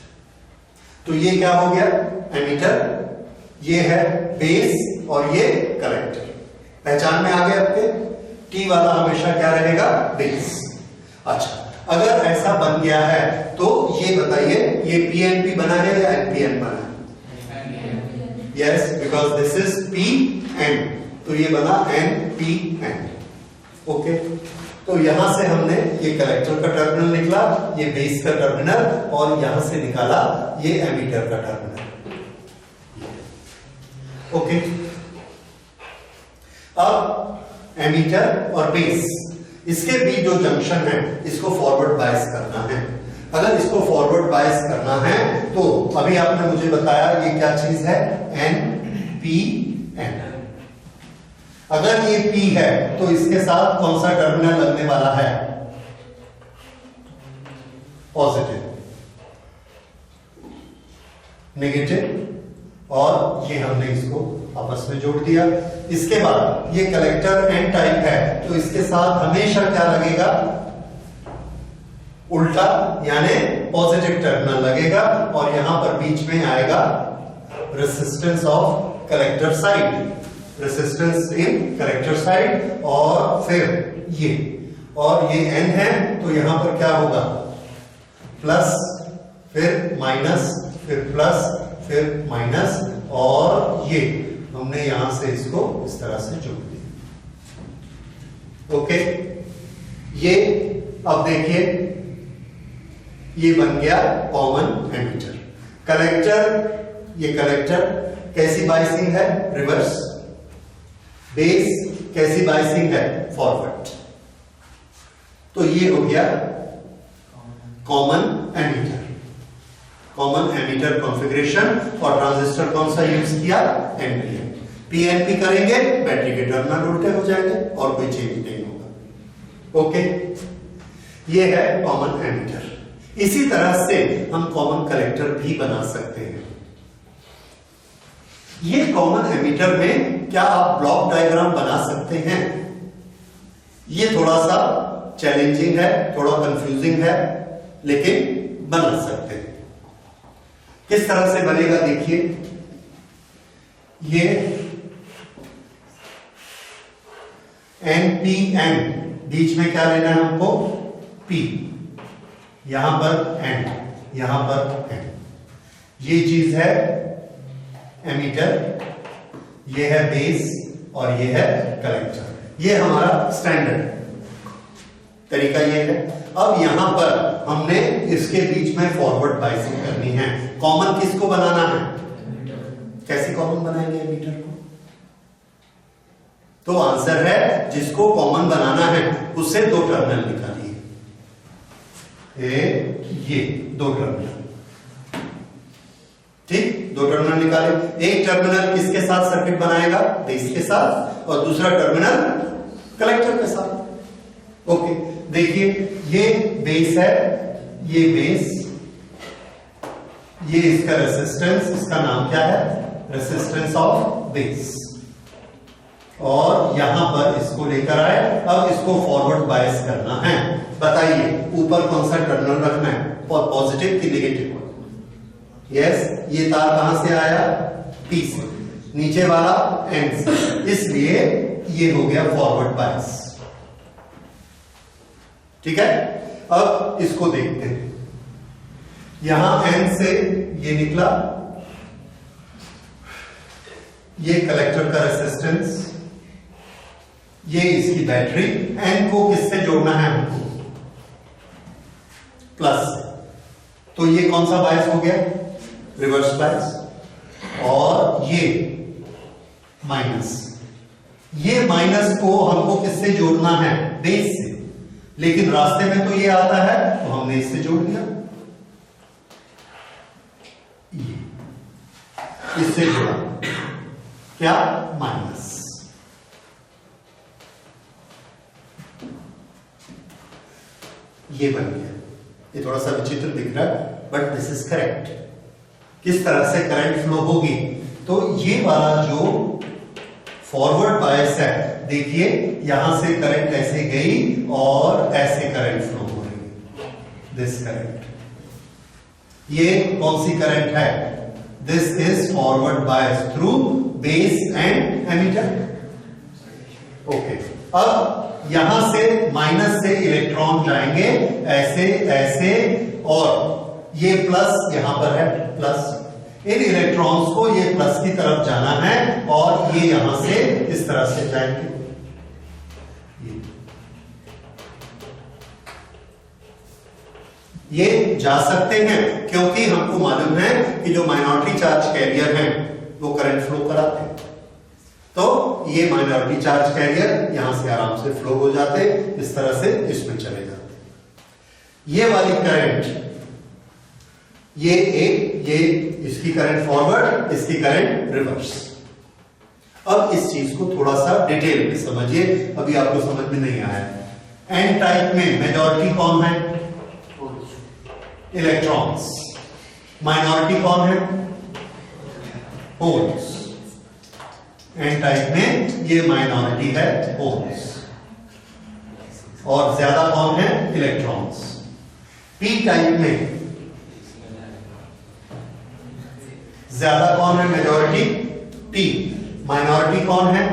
तो ये क्या हो गया? एमिटर, ये है बेस और ये कलेक्टर। पहचान में आ गया आपके? टी वाला हमेशा क्या रहेगा? बेस। अच्छा, अगर ऐसा बन गया है तो ये बताइए, ये पीएनपी बना है या एनपीएन बना है? Yes, because this is P N, तो ये बना एनपीएन। ओके, तो यहां से हमने ये कलेक्टर का टर्मिनल निकला, ये बेस का टर्मिनल, और यहां से निकाला ये एमीटर का टर्मिनल। ओके, अब एमीटर और बेस, इसके बीच जो जंक्शन है इसको फॉरवर्ड बायस करना है। अगर इसको फॉरवर्ड बायस करना है तो अभी आपने मुझे बताया ये क्या चीज है? एनपीएन। अगर ये P है तो इसके साथ कौन सा टर्मिनल लगने वाला है? पॉजिटिव, नेगेटिव, और ये हमने इसको आपस में जोड़ दिया। इसके बाद ये कलेक्टर N टाइप है तो इसके साथ हमेशा क्या लगेगा? उल्टा, यानी पॉजिटिव टर्मिनल लगेगा और यहां पर बीच में आएगा resistance of collector side, resistance in collector side, और फिर ये, और ये N है तो यहां पर क्या होगा? प्लस, फिर माइनस, फिर प्लस, फिर माइनस, और ये हमने यहां से इसको इस तरह से जोड़ दिया। ओके, ये अब देखिए ये बन गया कॉमन एमीटर। कलेक्टर, ये कलेक्टर कैसी बायसिंग है? रिवर्स। बेस कैसी बायसिंग है? फॉरवर्ड। तो ये हो गया common ammeter. Common ammeter configuration, और ट्रांजिस्टर कौन सा यूज किया? एनपीएन। पीएनपी करेंगे, बैटरी के टर्मिनल उल्टे हो जाएंगे और कोई चेंज नहीं होगा। ओके, ये है कॉमन एमीटर। इसी तरह से हम कॉमन कलेक्टर भी बना सकते हैं। ये कॉमन एमीटर में क्या आप ब्लॉक डायग्राम बना सकते हैं? ये थोड़ा सा चैलेंजिंग है, थोड़ा कंफ्यूजिंग है, लेकिन बना सकते हैं। किस तरह से बनेगा देखिए, ये एनपीएन, बीच में क्या लेना है हमको? पी, यहां पर एन, यहां पर एन। ये चीज है एमीटर, ये है बेस, और ये है कलेक्टर। ये हमारा स्टैंडर्ड तरीका ये है। अब यहां पर हमने इसके बीच में फॉरवर्ड बायसिंग करनी है। कॉमन किसको बनाना है? कैसे कॉमन बनाएंगे एमीटर को? तो आंसर है जिसको कॉमन बनाना है उससे दो टर्मिनल निकालिए। ये दो टर्मिनल, ठीक, दो टर्मिनल निकाले। एक टर्मिनल किसके साथ सर्किट बनाएगा? बेस के साथ, और दूसरा टर्मिनल कलेक्टर के साथ। ओके, देखिए ये बेस है, ये बेस, ये इसका रेसिस्टेंस, इसका नाम क्या है? Resistance of base. और यहां पर इसको लेकर आए, अब इसको फॉरवर्ड बायस करना है। बताइए ऊपर कौन सा टर्मिनल रखना है, और पॉजिटिव कि नेगेटिव? यस, ये तार कहां से आया? P से, नीचे वाला N से, इसलिए ये हो गया फॉरवर्ड बायस। ठीक है, अब इसको देखते हैं। यहां N से ये निकला, ये कलेक्टर का रेसिस्टेंस, ये इसकी बैटरी। N को किससे जोड़ना है हमको? प्लस से। तो ये कौन सा बायस हो गया? Reverse bias. और ये माइनस, ये माइनस को हमको किससे जोड़ना है? बेस से। लेकिन रास्ते में तो ये आता है, तो हमने इससे जोड़ दिया, इससे जोड़ा, क्या? माइनस। ये बन गया। ये थोड़ा सा विचित्र दिख रहा है, बट दिस इज करेक्ट। किस तरह से करंट फ्लो होगी? तो ये वाला जो फॉरवर्ड बायस है, देखिए यहां से करंट ऐसे गई और ऐसे करंट फ्लो हो रही है, दिस करंट। ये कौन सी करंट है? This is forward bias through base and emitter. Okay, अब यहां से माइनस से इलेक्ट्रॉन जाएंगे ऐसे ऐसे, और ये प्लस यहां पर है प्लस। इन इलेक्ट्रॉन्स को ये प्लस की तरफ जाना है, और ये यहां से इस तरह से जाएंगे। ये जा सकते हैं क्योंकि हमको मालूम है कि जो माइनॉरिटी चार्ज कैरियर हैं वो करंट फ्लो कराते हैं। तो ये माइनॉरिटी चार्ज कैरियर यहां से आराम से फ्लो हो जाते, इस तरह से इसमें चले जाते। ये वाली करंट, ये एक, ये इसकी करंट फॉरवर्ड, इसकी करंट रिवर्स। अब इस चीज को थोड़ा सा डिटेल में समझिए, अभी आपको समझ में नहीं आया। एन टाइप में मेजॉरिटी कौन है? इलेक्ट्रॉन्स। माइनॉरिटी कौन है? होल्स। एन टाइप में ये माइनॉरिटी है, होल्स, और ज्यादा कौन है? इलेक्ट्रॉन्स। पी टाइप में ज्यादा कौन है? मेजॉरिटी P, माइनॉरिटी कौन है?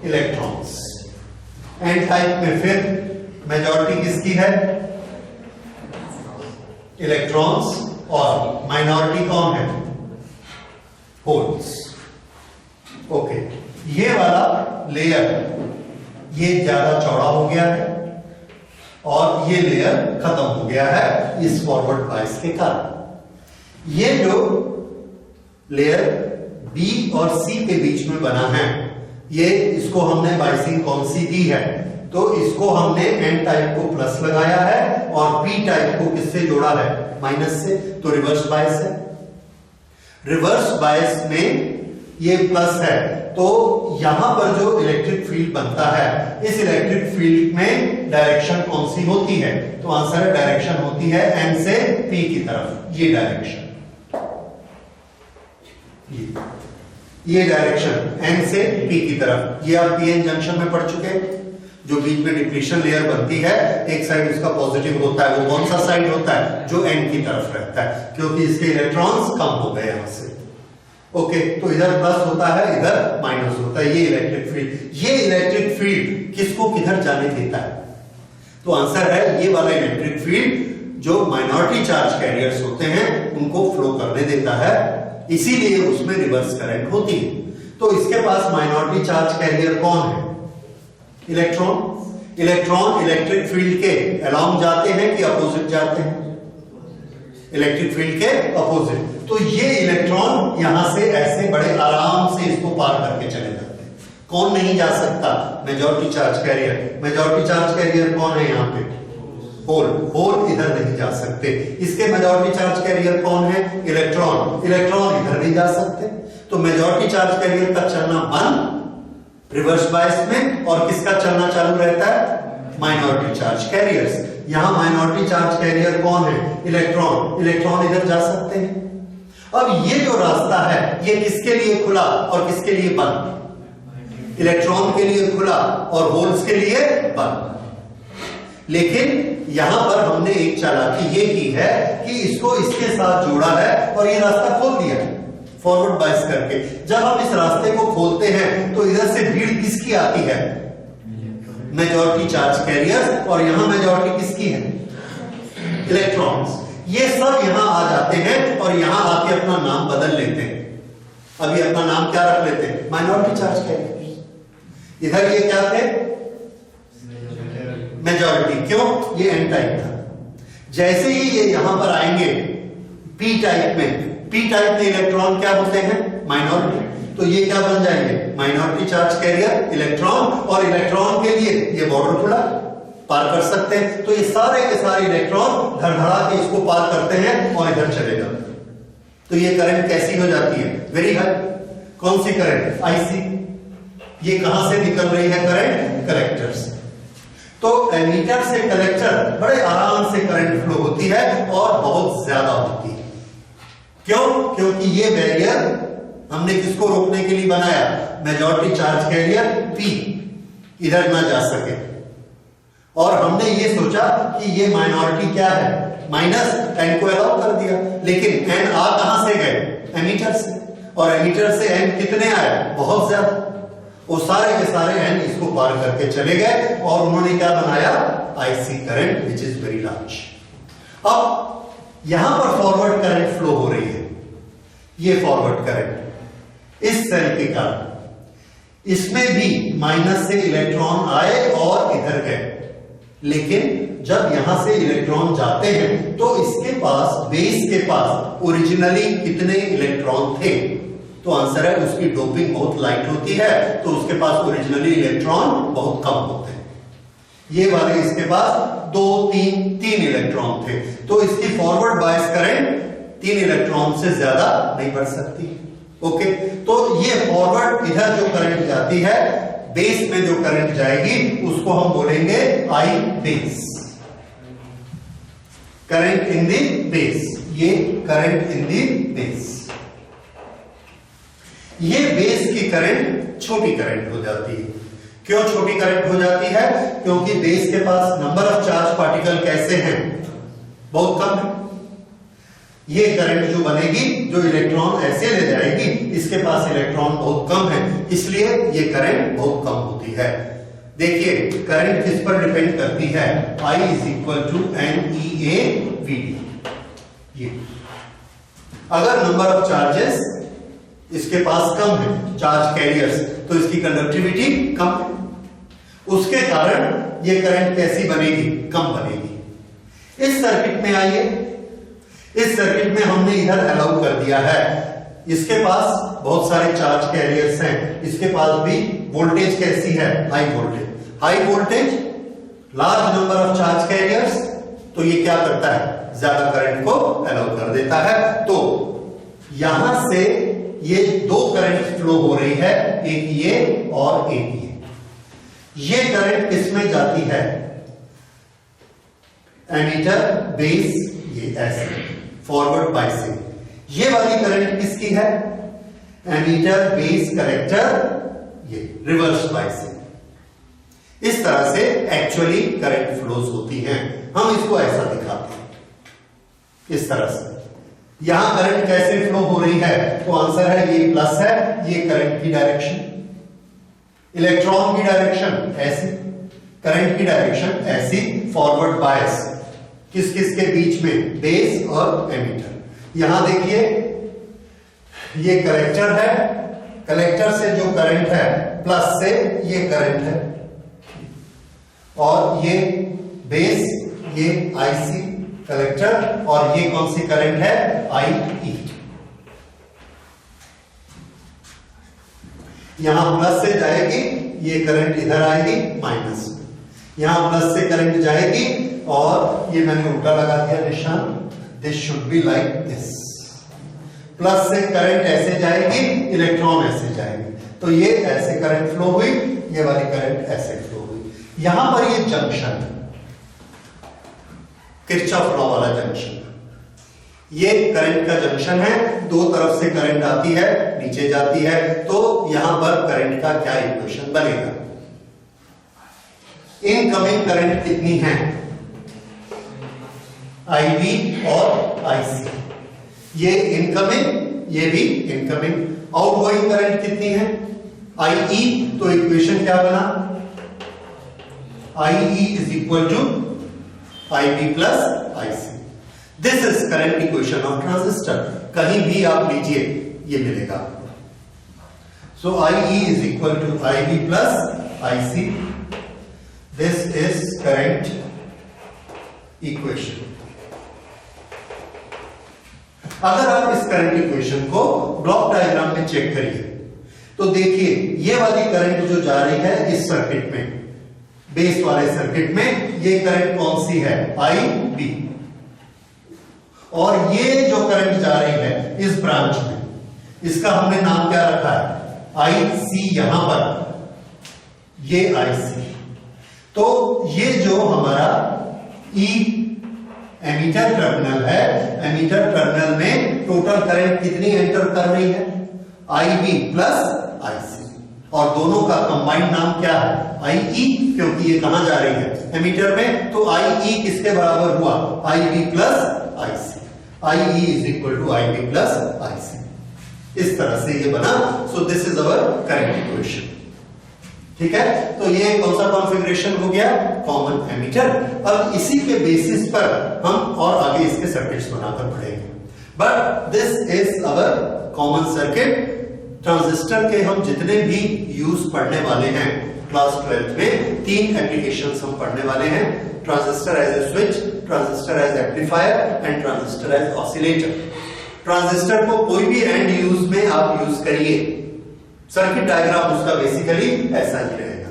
इलेक्ट्रॉन्स। एन टाइप में फिर मेजॉरिटी किसकी है? इलेक्ट्रॉन्स, और माइनॉरिटी कौन है? होल्स। ओके, ये वाला लेयर ये ज्यादा चौड़ा हो गया है, और ये लेयर खत्म हो गया है इस फॉरवर्ड बायस के कारण। ये जो लेयर B और C के बीच में बना है, ये इसको हमने बाइसिंग कौन सी दी है? तो इसको हमने N टाइप को प्लस लगाया है, और P टाइप को किससे जोड़ा है? माइनस से। तो रिवर्स बायस है। रिवर्स बायस में ये प्लस है, तो यहां पर जो इलेक्ट्रिक फील्ड बनता है, इस इलेक्ट्रिक फील्ड में डायरेक्शन कौन सी होती है? तो आंसर है डायरेक्शन होती है N से P की तरफ। ये डायरेक्शन, ये डायरेक्शन N से P की तरफ। ये आप PN जंक्शन में पढ़ चुके हैं। जो बीच में डिप्लीशन लेयर बनती है, एक साइड इसका पॉजिटिव होता है, वो कौन सा साइड होता है? जो N की तरफ रहता है, क्योंकि इसके इलेक्ट्रॉन्स कम हो गए यहां से। ओके, तो इधर प्लस होता है, इधर माइनस होता है। ये इलेक्ट्रिक फील्ड, ये इलेक्ट्रिक फील्ड किसको किधर जाने देता है? तो आंसर है ये वाला इलेक्ट्रिक फील्ड जो माइनॉरिटी चार्ज कैरियर्स होते हैं उनको फ्लो करने देता है, इसीलिए उसमें रिवर्स करंट होती है। तो इसके पास माइनॉरिटी चार्ज कैरियर कौन है? इलेक्ट्रॉन। इलेक्ट्रॉन इलेक्ट्रिक फील्ड के अलोंग जाते हैं कि अपोजिट जाते हैं? इलेक्ट्रिक फील्ड के अपोजिट। तो ये इलेक्ट्रॉन यहां से ऐसे बड़े आराम से इसको पार करके चले जाते हैं। कौन नहीं जा सकता? Majority charge carrier. Majority charge carrier कौन है यहाँ पे? होल। होल इधर नहीं जा सकते। इसके मेजॉरिटी चार्ज कैरियर कौन है? इलेक्ट्रॉन। इलेक्ट्रॉन इधर नहीं जा सकते। तो मेजॉरिटी चार्ज कैरियर का चलना बंद रिवर्स बायस में, और किसका चलना चालू रहता है? Minority charge carriers. यहां माइनॉरिटी चार्ज कैरियर कौन है? इलेक्ट्रॉन। इलेक्ट्रॉन इधर जा सकते हैं। अब ये जो रास्ता है ये किसके लिए खुला और किसके लिए बंद? इलेक्ट्रॉन के लिए खुला और होल्स के लिए बंद। लेकिन यहां पर हमने एक चालाकी ये की है कि इसको इसके साथ जोड़ा है और ये रास्ता खोल दिया है फॉरवर्ड बायस करके। जब हम इस रास्ते को खोलते हैं तो इधर से भीड़ किसकी आती है? Majority charge carriers. और यहां मेजॉरिटी किसकी है? इलेक्ट्रॉन्स। ये सब यहां आ जाते हैं और यहां आके अपना नाम बदल लेते हैं। अभी अपना नाम क्या रख लेते हैं? Minority charge carriers. इधर ये क्या थे? मेजॉरिटी। क्यों? ये एन टाइप था। जैसे ही ये यहां पर आएंगे पी टाइप में, पी टाइप में इलेक्ट्रॉन क्या होते हैं? माइनॉरिटी। तो ये क्या बन जाएंगे? Minority charge carrier, electron. और इलेक्ट्रॉन के लिए ये बॉर्डर खुला, पार कर सकते हैं। तो ये सारे के सारे इलेक्ट्रॉन धड़धड़ा के इसको पार करते हैं और इधर चले जाते हैं। तो ये करंट कैसी हो जाती है? Very high. कौन सी करंट? आईसी। ये कहां से निकल रही है करंट? कलेक्टर से। तो एमीटर से कलेक्टर बड़े आराम से करंट फ्लो होती है और बहुत ज्यादा होती है। क्यों? क्योंकि ये बैरियर हमने किसको रोकने के लिए बनाया? मेजॉरिटी चार्ज कैरियर पी इधर ना जा सके। और हमने ये सोचा कि ये माइनॉरिटी क्या है? माइनस। एन को अलाउ कर दिया। लेकिन एन आ कहां से गए? एमीटर से। और एमीटर से एन कितने आए? बहुत ज्यादा। वो सारे के सारे एन इसको पार करके चले गए और उन्होंने क्या बनाया? IC current which is very large. अब यहां पर फॉरवर्ड करंट फ्लो हो रही है। ये फॉरवर्ड करंट इस सेल के कारण, इसमें भी माइनस से इलेक्ट्रॉन आए और इधर गए। लेकिन जब यहां से इलेक्ट्रॉन जाते हैं तो इसके पास, बेस के पास ओरिजिनली कितने इलेक्ट्रॉन थे? तो आंसर है उसकी डोपिंग बहुत लाइट होती है, तो उसके पास ओरिजिनली इलेक्ट्रॉन बहुत कम होते हैं। ये वाले इसके पास 2, 3 इलेक्ट्रॉन थे। तो इसकी फॉरवर्ड बायस करंट 3 इलेक्ट्रॉन से ज्यादा नहीं बढ़ सकती। ओके, तो ये फॉरवर्ड इधर जो करंट जाती है, बेस में जो करंट जाएगी उसको हम बोलेंगे I base. Current in the base. ये करंट इन द बेस। ये बेस की करंट छोटी करंट हो जाती है। क्यों छोटी करंट हो जाती है? क्योंकि बेस के पास नंबर ऑफ चार्ज पार्टिकल कैसे हैं? बहुत कम है। ये करंट जो बनेगी, जो इलेक्ट्रॉन ऐसे ले जाएगी, इसके पास इलेक्ट्रॉन बहुत कम है, इसलिए ये करंट बहुत कम होती है। देखिए करंट किस पर डिपेंड करती है? I is equal to NeAVD। ये अगर नंबर ऑफ चार्जेस इसके पास कम है, चार्ज कैरियर्स, तो इसकी कंडक्टिविटी कम है। उसके कारण ये करंट कैसी बनेगी? कम बनेगी। इस सर्किट में आइए। इस सर्किट में हमने इधर अलाउ कर दिया है, इसके पास बहुत सारे चार्ज कैरियर्स हैं, इसके पास भी वोल्टेज कैसी है? High voltage. High voltage, large number of charge carriers, तो ये क्या करता है? ज्यादा करंट को अलाउ कर देता है। तो यहां से ये 2 करंट फ्लो हो रही है, एक ये और एक ये। ये करंट किसमें जाती है? एमीटर, बेस, ये ऐसे फॉरवर्ड बायसिंग। ये वाली करंट किसकी है? एमीटर, बेस, कलेक्टर, ये रिवर्स बायसिंग। इस तरह से एक्चुअली करंट फ्लोज होती हैं। हम इसको ऐसा दिखाते हैं, इस तरह से। यहां करंट कैसे फ्लो हो रही है? तो आंसर है ये प्लस है, ये करंट की डायरेक्शन। इलेक्ट्रॉन की डायरेक्शन ऐसी, करंट की डायरेक्शन ऐसी, फॉरवर्ड बायस। किस किस के बीच में? बेस और एमीटर। यहां देखिए ये कलेक्टर है, कलेक्टर से जो करंट है प्लस से ये करंट है, और ये बेस, ये आईसी कलेक्टर, और ये कौन सी करंट है? आई ई। यहां प्लस से जाएगी, ये करंट इधर आएगी माइनस में, यहां प्लस से करंट जाएगी और ये मैंने उल्टा लगा दिया निशान, this should be like this. Plus से करंट ऐसे जाएगी, इलेक्ट्रॉन ऐसे जाएगी, तो ये ऐसे करंट फ्लो हुई, ये वाली करंट ऐसे फ्लो हुई। यहां पर ये जंक्शन है, किरचॉफ लॉ वाला जंक्शन, ये करंट का जंक्शन है, दो तरफ से करंट आती है, नीचे जाती है, तो यहां पर करंट का क्या इक्वेशन बनेगा? इनकमिंग करंट कितनी है? IB और IC, ये इनकमिंग, ये भी इनकमिंग। आउटगोइंग करंट कितनी है? IE, तो इक्वेशन क्या बना? IE is equal to IB plus IC। This is current equation of transistor, कहीं भी आप लीजिए ये मिलेगा। So IE is equal to IB plus IC, this is current equation. अगर आप इस करंट इक्वेशन को ब्लॉक डायग्राम में चेक करिए तो देखिए ये वाली करंट जो जा रही है इस सर्किट में, बेस वाले सर्किट में, ये करंट कौन सी है? IB। और ये जो करंट जा रही है इस ब्रांच में, इसका हमने नाम क्या रखा है? IC। यहां पर ये IC, तो ये जो हमारा एमीटर टर्मिनल है, एमीटर टर्मिनल में टोटल करंट कितनी एंटर कर रही है? IB प्लस IC, और दोनों का कंबाइंड नाम क्या है? IE, क्योंकि ये कहां जा रही है? एमीटर में, तो IE किसके बराबर हुआ? IB plus IC। IE is equal to IB plus IC। इस तरह से ये बना। So this is our current equation. ठीक है, तो ये कौन सा कॉन्फ़िगरेशन हो गया? Common emitter. अब इसी के बेसिस पर हम और आगे इसके सर्किट्स बनाकर पढ़ेंगे, but this is our common circuit. Transistor के हम जितने भी यूज पढ़ने वाले हैं क्लास 12 में, 3 एप्लीकेशंस हम पढ़ने वाले हैं: transistor as a switch, transistor as amplifier and transistor as oscillator. Transistor को कोई भी एंड यूज में आप यूज करिए, सर्किट डायग्राम उसका बेसिकली ऐसा ही रहेगा।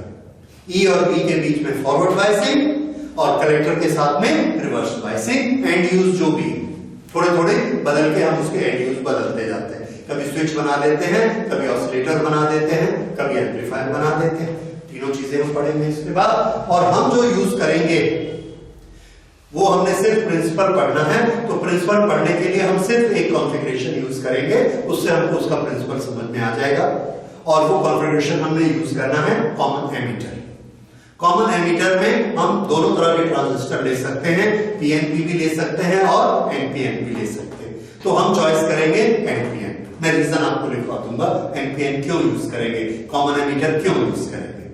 E और B के बीच में फॉरवर्ड बायसिंग और कलेक्टर के साथ में रिवर्स बायसिंग। एंड यूज जो भी थोड़े थोड़े बदल के हम उसके एंड यूज बदलते जाते हैं, कभी स्विच बना देते हैं, कभी ऑसिलेटर बना देते हैं, कभी एम्पलीफायर बना देते हैं। तीनों चीजें हम पढ़ेंगे इसके बाद। और हम जो यूज करेंगे वो हमने सिर्फ प्रिंसिपल पढ़ना है, तो प्रिंसिपल पढ़ने के लिए हम सिर्फ एक कॉन्फ़िगरेशन यूज करेंगे, उससे हमको उसका प्रिंसिपल समझ में आ जाएगा। और वो कॉन्फ़िगरेशन हमने यूज करना है कॉमन एमीटर। कॉमन एमीटर में हम दोनों तरह के ट्रांजिस्टर ले सकते हैं, PNP भी ले सकते हैं और NPN भी ले सकते हैं। तो हम चॉइस करेंगे NPN। मैं रीजन आपको लिखवा दूंगा NPN क्यों यूज करेंगे, कॉमन एमीटर क्यों यूज करेंगे।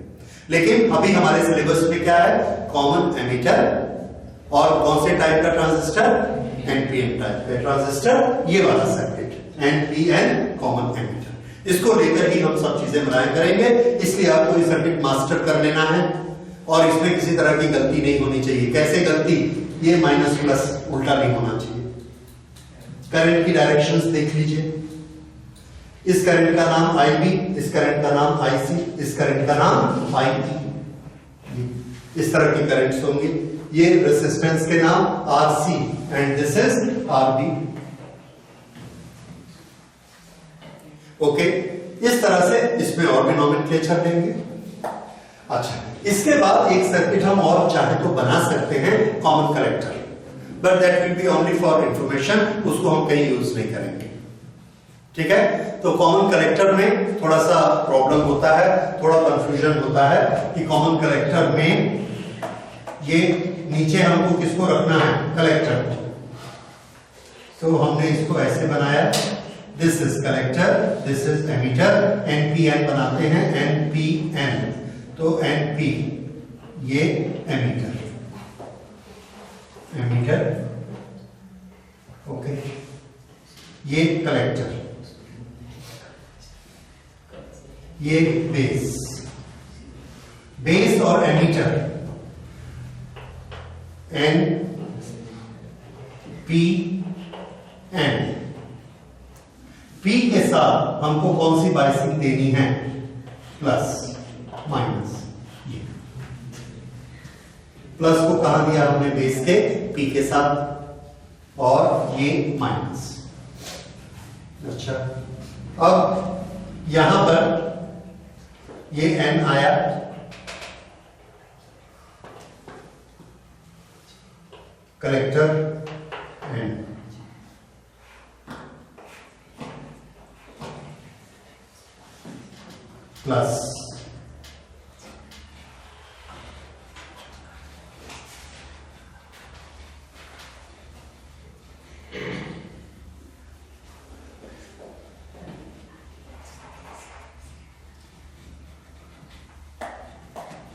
लेकिन अभी हमारे सिलेबस में क्या है? कॉमन एमीटर और कौन से टाइप का ट्रांजिस्टर? NPN टाइप का ट्रांजिस्टर, ये वाला सर्किट NPN कॉमन एमीटर। इसको लेकर ही हम सब चीजें बनाया करेंगे, इसलिए आपको ये सर्किट मास्टर कर लेना है और इसमें किसी तरह की गलती नहीं होनी चाहिए। कैसे गलती? ये माइनस प्लस उल्टा नहीं होना चाहिए। करंट की डायरेक्शंस देख लीजिए, इस करंट का नाम IB, इस करंट का नाम IC, इस करंट का नाम IE। इस तरह की करंट्स होंगी। ये रेजिस्टेंस के नाम RC and this is RB। Okay, इस तरह से इसमें और भी नोमेनक्लेचर देंगे। अच्छा, इसके बाद एक सर्किट हम और चाहे तो बना सकते हैं, common collector, but that will be only for information, उसको हम कहीं यूज नहीं करेंगे। ठीक है, तो कॉमन कलेक्टर में थोड़ा सा प्रॉब्लम होता है, थोड़ा कंफ्यूजन होता है कि कॉमन कलेक्टर में ये नीचे हमको किसको रखना है? कलेक्टर को। तो हमने इसको ऐसे बनाया, this is collector, this is emitter, NPN बनाते हैं, NPN। तो NP ये एमीटर, एमीटर, ओके, ये कलेक्टर, ये बेस, बेस और एमीटर NPN। P के साथ हमको कौन सी बायसिंग देनी है? प्लस माइनस, ये प्लस को कहां दिया हमने बेस के P के साथ और ये माइनस। अच्छा, अब यहां पर ये n आया, कलेक्टर n प्लस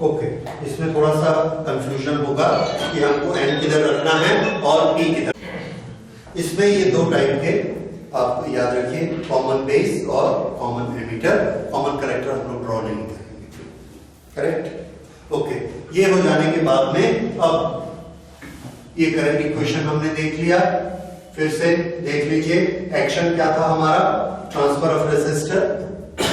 ओके, इसमें थोड़ा सा कंफ्यूजन होगा कि हमको n किधर रखना है और p किधर। इसमें ये दो टाइप के आप याद रखिए, कॉमन बेस और कॉमन एमिटर। कॉमन कलेक्टर हम लोग ड्रॉ नहीं करेंगे, करेक्ट। ओके, ये हो जाने के बाद में अब ये करंट इक्वेशन हमने देख लिया। फिर से देख लीजिए, एक्शन क्या था हमारा, ट्रांसफर ऑफ रेजिस्टर।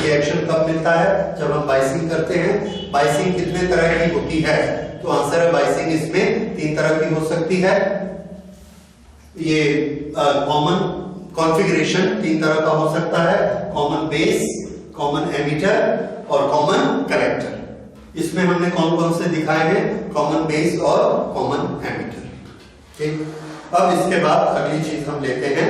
ये एक्शन कब मिलता है, जब हम बाइसिंग करते हैं। बाइसिंग कितने तरह की होती है, तो आंसर है बाइसिंग इसमें 3 तरह की हो सकती है। ये कॉमन कॉन्फ़िगरेशन 3 तरह का हो सकता है, कॉमन बेस, कॉमन एमिटर और कॉमन कलेक्टर। इसमें हमने कौन कौन से दिखाए हैं, कॉमन बेस और कॉमन एमिटर। ठीक, अब इसके बाद अगली चीज हम लेते हैं,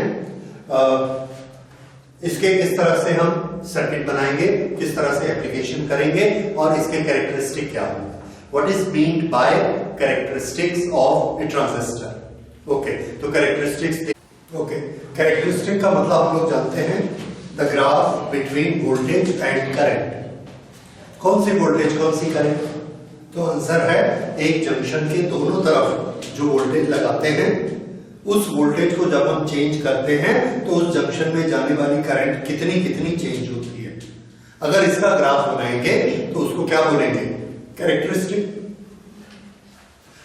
इसके किस तरह से हम सर्किट बनाएंगे, किस तरह से एप्लीकेशन करेंगे और इसके कैरेक्टरिस्टिक क्या होंगे। What is meant by characteristics of A transistor. Okay, तो कैरेक्टरिस्टिक्स, ओके, कैरेक्टरिस्टिक का मतलब हम लोग जानते हैं the graph between voltage and current. कौन सी वोल्टेज कौन सी करंट, तो आंसर है एक जंक्शन के दोनों तरफ जो वोल्टेज लगाते हैं, उस वोल्टेज को जब हम चेंज करते हैं तो उस जंक्शन में जाने वाली करंट कितनी कितनी चेंज होती है। अगर इसका ग्राफ बनाएंगे तो उसको क्या बोलेंगे, कैरेक्टरिस्टिक।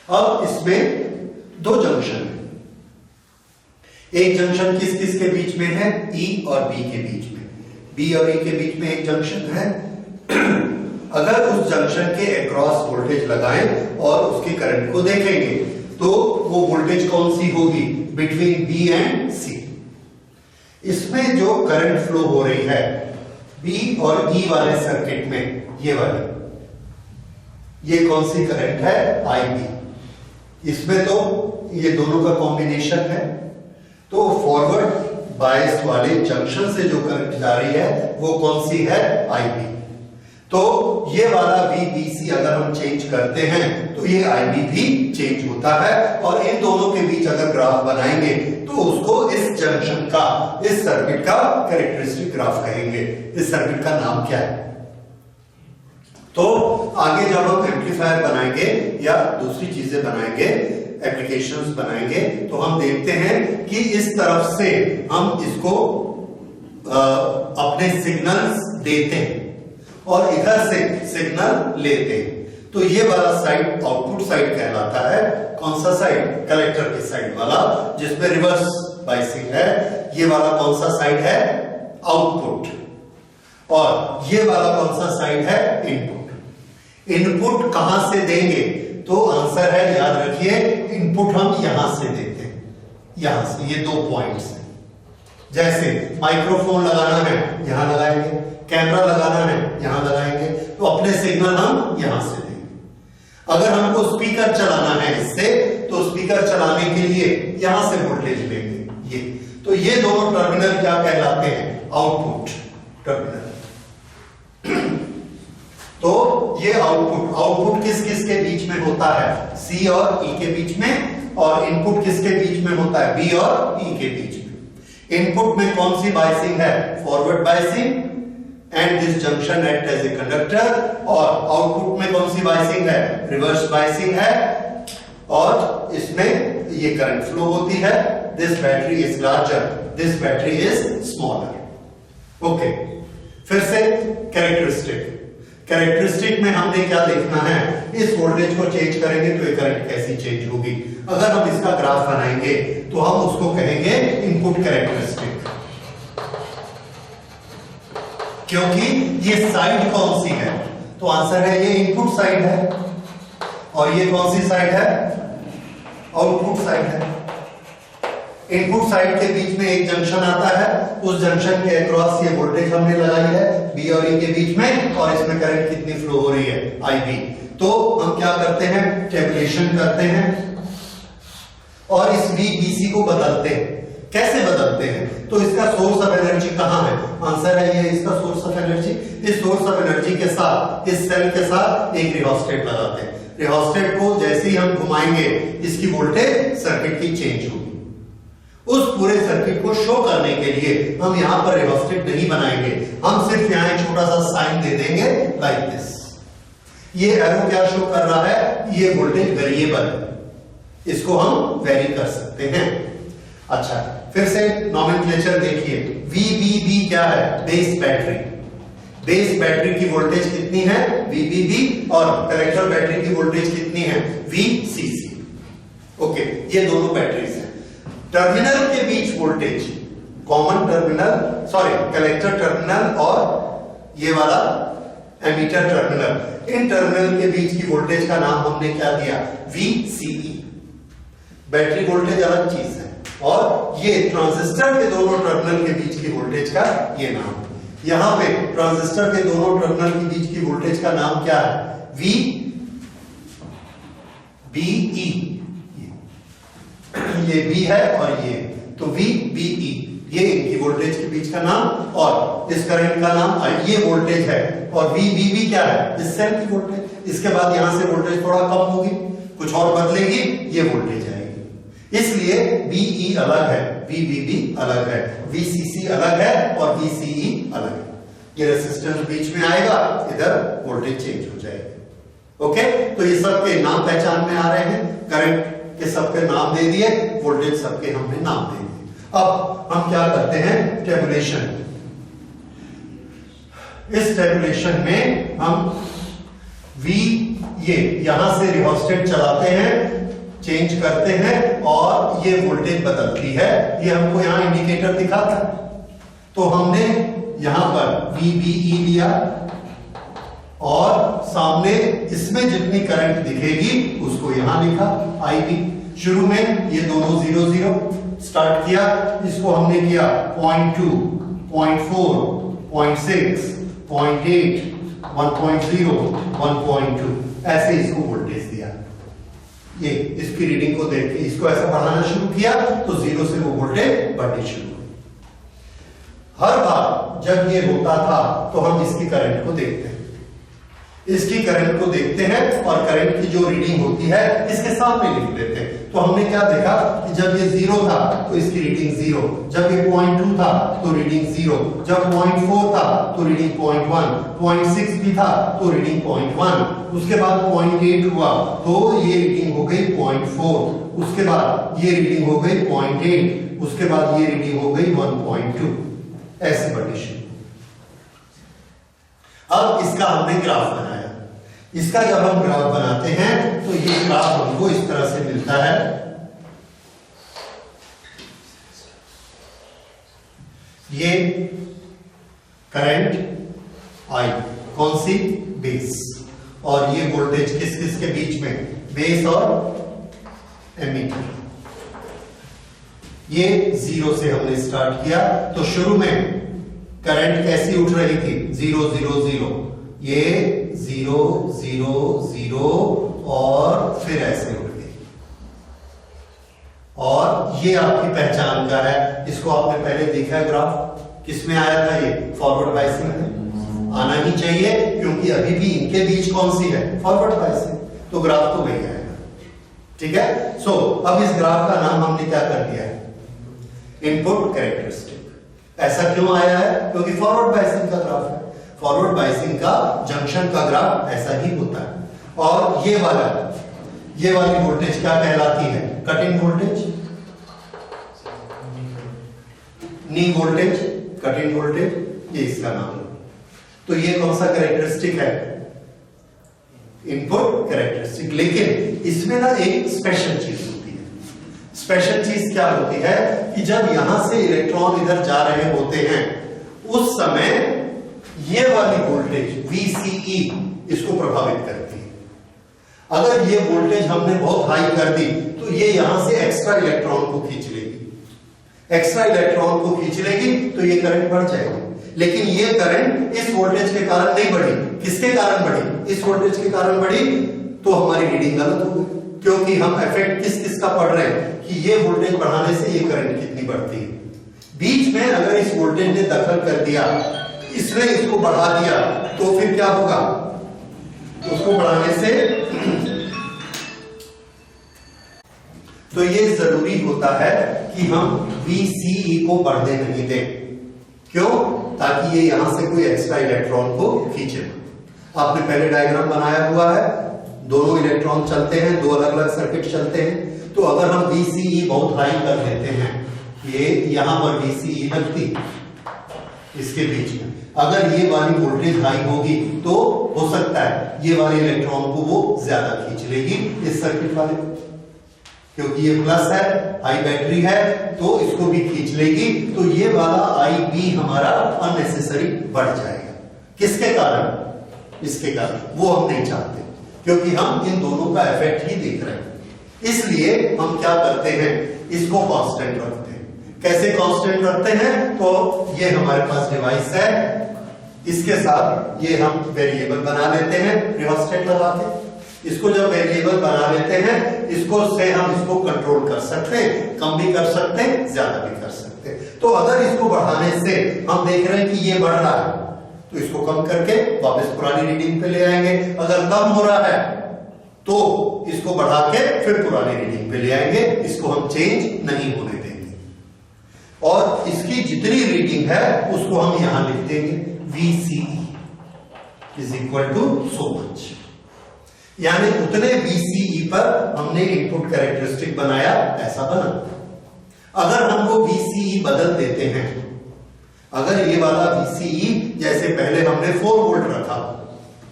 अब इसमें 2 जंक्शन है, एक जंक्शन किस किस के बीच में है, E और B के बीच में। B और E के बीच में एक जंक्शन है। अगर उस जंक्शन के अक्रॉस वोल्टेज लगाएं और उसकी करंट को देखेंगे तो वो वोल्टेज कौन सी होगी, बिटवीन B एंड C। इसमें जो करंट फ्लो हो रही है B और E वाले सर्किट में, ये वाली, ये कौन सी करंट है, IB। इसमें तो ये दोनों का कॉम्बिनेशन है, तो फॉरवर्ड बायस वाले जंक्शन से जो करंट जा रही है वो कौन सी है, IB। तो ये वाला VBC अगर हम चेंज करते हैं तो ये IB भी चेंज होता है, और इन दोनों के बीच अगर ग्राफ बनाएंगे तो उसको इस जंक्शन का, इस सर्किट का कैरेक्टरिस्टिक ग्राफ कहेंगे। इस सर्किट का नाम क्या है। तो आगे जब हम एम्पलीफायर बनाएंगे या दूसरी चीजें बनाएंगे, एप्लीकेशंस बनाएंगे, तो हम देखते हैं कि इस तरफ से हम इसको अपने सिग्नल्स देते हैं और इधर से सिग्नल लेते हैं। तो ये वाला साइड आउटपुट साइड कहलाता है। कौन सा साइड, कलेक्टर की साइड वाला, जिसमें रिवर्स बाइसिंग है। ये वाला कौन सा साइड है, आउटपुट। और ये वाला कौन सा साइड है, इनपुट। इनपुट कहां से देंगे, तो आंसर है, याद रखिए, इनपुट हम यहां से देते हैं, यहां से। ये 2 पॉइंट्स हैं। जैसे माइक्रोफोन लगाना है, यहां लगाएंगे, कैमरा लगाना है, यहां लगाएंगे, तो अपने सिग्नल हम यहां से देंगे। अगर हमको स्पीकर चलाना है इससे, तो स्पीकर चलाने के लिए यहां से वोल्टेज लेंगे, ये। तो ये दोनों टर्मिनल क्या कहलाते हैं, आउटपुट टर्मिनल। तो ये आउटपुट किस किस के बीच में होता है, C और E के बीच में, और इनपुट किसके बीच में होता है, B और E के बीच में। इनपुट में कौन सी बाइसिंग है, forward biasing, and this junction act as a conductor. और आउटपुट में कौन सी बाइसिंग है, रिवर्स बाइसिंग है, और इसमें ये करंट फ्लो होती है। This battery is larger, this battery is smaller. Okay, फिर से कैरेक्टरिस्टिक में हमने क्या देखना है, इस वोल्टेज को चेंज करेंगे तो ये करंट कैसी चेंज होगी। अगर हम इसका ग्राफ बनाएंगे तो हम उसको कहेंगे इनपुट कैरेक्टरिस्टिक। क्योंकि ये साइड कौन सी है, तो आंसर है ये इनपुट साइड है, और ये कौन सी साइड है, आउटपुट साइड है। इनपुट साइड के बीच में एक जंक्शन आता है, उस जंक्शन के अक्रॉस ये वोल्टेज हमने लगाई है बी और ई के बीच में, और इसमें करंट कितनी फ्लो हो रही है, IB। तो हम क्या करते हैं, टेबुलेशन करते हैं और इस VBC को बदलते हैं। कैसे बदलते हैं, तो इसका सोर्स ऑफ एनर्जी कहां है, आंसर है ये इसका सोर्स ऑफ एनर्जी। इस सोर्स ऑफ एनर्जी के साथ, इस सेल के साथ एक रिहोस्टेट लगाते हैं। रिहोस्टेट को जैसे ही हम घुमाएंगे इसकी वोल्टेज सर्किट की चेंज होगी। उस पूरे सर्किट को शो करने के लिए हम यहां पर रिहोस्टेट नहीं बनाएंगे, हम सिर्फ यहां एक छोटा सा साइन दे देंगे लाइक दिस। ये एरो क्या शो कर रहा है, ये वोल्टेज वेरिएबल है, इसको हम वेरी कर सकते हैं। अच्छा, फिर से नॉमेनक्लेचर देखिए, VBB क्या है, बेस बैटरी। बेस बैटरी की वोल्टेज कितनी है, VBB, और कलेक्टर बैटरी की वोल्टेज कितनी है, VCC। ओके, ये दोनों बैटरीज हैं। टर्मिनल के बीच voltage, common terminal, sorry collector terminal और ये वाला एमीटर टर्मिनल, इन टर्मिनल के बीच की वोल्टेज का नाम हमने क्या दिया, VCE। बैटरी वोल्टेज अलग चीज है, और ये ट्रांजिस्टर के दोनों टर्मिनल के बीच की वोल्टेज का ये नाम। यहां पे ट्रांजिस्टर के दोनों टर्मिनल के बीच की वोल्टेज का नाम क्या है, VBE। ये B है और ये, तो VBE, ये इनकी वोल्टेज के बीच का नाम, और इस करंट का नाम ये वोल्टेज है, और VBB क्या है, इस सेल की वोल्टेज। इसके बाद यहां से वोल्टेज थोड़ा कम होगी, कुछ और बदलेगी, ये वोल्टेज आएगी। इसलिए BE अलग है, VBB अलग है, VCC अलग है और VCE अलग है। ये रेजिस्टेंस बीच में आएगा, इधर वोल्टेज चेंज हो जाएगी। ओके, तो ये सबके नाम पहचान में आ रहे हैं, करंट के सबके नाम दे दिए, वोल्टेज सबके हमने नाम दे दिए। अब हम क्या करते हैं, टेबुलेशन। इस टेबुलेशन में हम ये यहां से रिहोस्टेट चलाते हैं, चेंज करते हैं, और ये वोल्टेज बदलती है। ये हमको यहां इंडिकेटर दिखाता है, तो हमने यहां पर VBE लिया, और सामने इसमें जितनी करंट दिखेगी उसको यहां लिखा IB। शुरू में ये दोनों 0 0 स्टार्ट किया, इसको हमने किया 0.2, 0.4, 0.6, 0.8, 1.0, 1.2, ऐसे इसको वोल्टेज दिया। ये इसकी रीडिंग को देख के इसको ऐसा बढ़ाना शुरू किया, तो 0 से वो वोल्टेज बढ़नी शुरू हुई। हर बार जब ये होता था तो हम इसकी करंट को देखते हैं, इसकी करंट को देखते हैं, और करंट की जो रीडिंग होती है इसके सामने लिख लेते हैं। तो हमने क्या देखा कि जब ये 0 था तो इसकी रीडिंग 0, जब ये 0.2 था तो रीडिंग 0, जब 0.4 था तो रीडिंग 0.1, 0.6 भी था तो रीडिंग 0.1, उसके बाद 0.8 हुआ तो ये रीडिंग हो गई 0.4, उसके बाद ये रीडिंग हो गई 0.8, उसके बाद ये रीडिंग हो गई 1.2, ऐसे बढ़नी शुरू। अब इसका हमने ग्राफ बनाया। इसका जब हम ग्राफ बनाते हैं तो ये ग्राफ हमको इस तरह से मिलता है। ये करंट I, कौन सी, बेस, और ये वोल्टेज किस किस के बीच में, बेस और एमीटर। ये 0 से हमने स्टार्ट किया, तो शुरू में करंट कैसी उठ रही थी, 0 0 0, ये 0 0 0, और फिर ऐसे उठ गई। और ये आपकी पहचान का है, इसको आपने पहले देखा है ग्राफ, किसमें आया था, ये फॉरवर्ड बायसिंग में आना ही चाहिए, क्योंकि अभी भी इनके बीच कौन सी है, फॉरवर्ड बायसिंग, तो ग्राफ तो वही आएगा। ठीक है, सो अब इस ग्राफ का नाम हमने क्या कर दिया है, इनपुट कैरेक्टरिस्टिक। ऐसा क्यों आया है, क्योंकि फॉरवर्ड बायसिंग का ग्राफ है, फॉरवर्ड बायसिंग का जंक्शन का ग्राफ ऐसा ही होता है। और ये वाली वोल्टेज क्या कहलाती है, cut in voltage, knee voltage, cut in voltage, ये इसका नाम है। तो ये कौन सा कैरेक्टरिस्टिक है, इनपुट कैरेक्टरिस्टिक। लेकिन इसमें ना एक स्पेशल चीज होती है। स्पेशल चीज क्या होती है कि जब यहां से इलेक्ट्रॉन इधर जा रहे होते हैं, उस समय ये वाली वोल्टेज VCE इसको प्रभावित करती है। अगर ये वोल्टेज हमने बहुत हाई कर दी तो ये यहां से एक्स्ट्रा इलेक्ट्रॉन को खींच लेगी। एक्स्ट्रा इलेक्ट्रॉन को खींच लेगी तो ये करंट बढ़ जाएगी। लेकिन ये करंट इस वोल्टेज के कारण नहीं बढ़ी। किसके कारण बढ़ी? इस वोल्टेज के कारण बढ़ी, तो हमारी रीडिंग गलत हो गई, क्योंकि हम इफेक्ट किस किस का पढ़ रहे हैं कि ये वोल्टेज बढ़ाने से ये करंट कितनी बढ़ती है। बीच में अगर इस वोल्टेज ने दखल कर दिया, इसने इसको बढ़ा दिया, तो फिर क्या होगा? उसको बढ़ाने से तो ये जरूरी होता है कि हम VCE को बढ़ने नहीं दें। क्यों? ताकि ये यहां से कोई एक्स्ट्रा इलेक्ट्रॉन को खींचे। आपने पहले डायग्राम बनाया हुआ है, दोनों इलेक्ट्रॉन चलते हैं, दो अलग अलग सर्किट चलते हैं। तो अगर हम VCE बहुत हाई कर देते हैं, ये यहां पर VCE लगती इसके बीच में, अगर ये वाली वोल्टेज हाई होगी तो हो सकता है ये वाले इलेक्ट्रॉन को वो ज्यादा खींच लेगी इस सर्किट वाले को, क्योंकि ये प्लस है, हाई बैटरी है, तो इसको भी खींच लेगी। तो ये वाला IB हमारा अननेसेसरी बढ़ जाएगा। किसके कारण? इसके कारण। वो हम नहीं चाहते, क्योंकि हम इन दोनों का इफेक्ट ही देख रहे हैं। इसलिए हम क्या करते हैं, इसको कांस्टेंट रखते हैं। कैसे कांस्टेंट रखते हैं? तो ये हमारे पास डिवाइस है, इसके साथ ये हम वेरिएबल बना लेते हैं रिवर्सस्टेट लगा के। इसको जब वेरिएबल बना लेते हैं, इसको से हम इसको कंट्रोल कर सकते हैं, कम भी कर सकते हैं, ज्यादा भी कर सकते हैं। तो अगर इसको बढ़ाने से हम देख रहे हैं कि ये बढ़ रहा है, तो इसको कम करके वापस पुरानी रीडिंग पे ले आएंगे। अगर कम हो रहा है तो इसको बढ़ा के फिर पुरानी रीडिंग पे ले आएंगे। इसको हम चेंज नहीं होने देंगे, और इसकी जितनी रीडिंग है उसको हम यहां लिख देंगे, VCE is equal to so much. यानी उतने VCE पर हमने इनपुट कैरेक्टरिस्टिक बनाया, ऐसा बना। अगर हम वो VCE बदल देते हैं, अगर ये वाला VCE जैसे पहले हमने 4 वोल्ट रखा,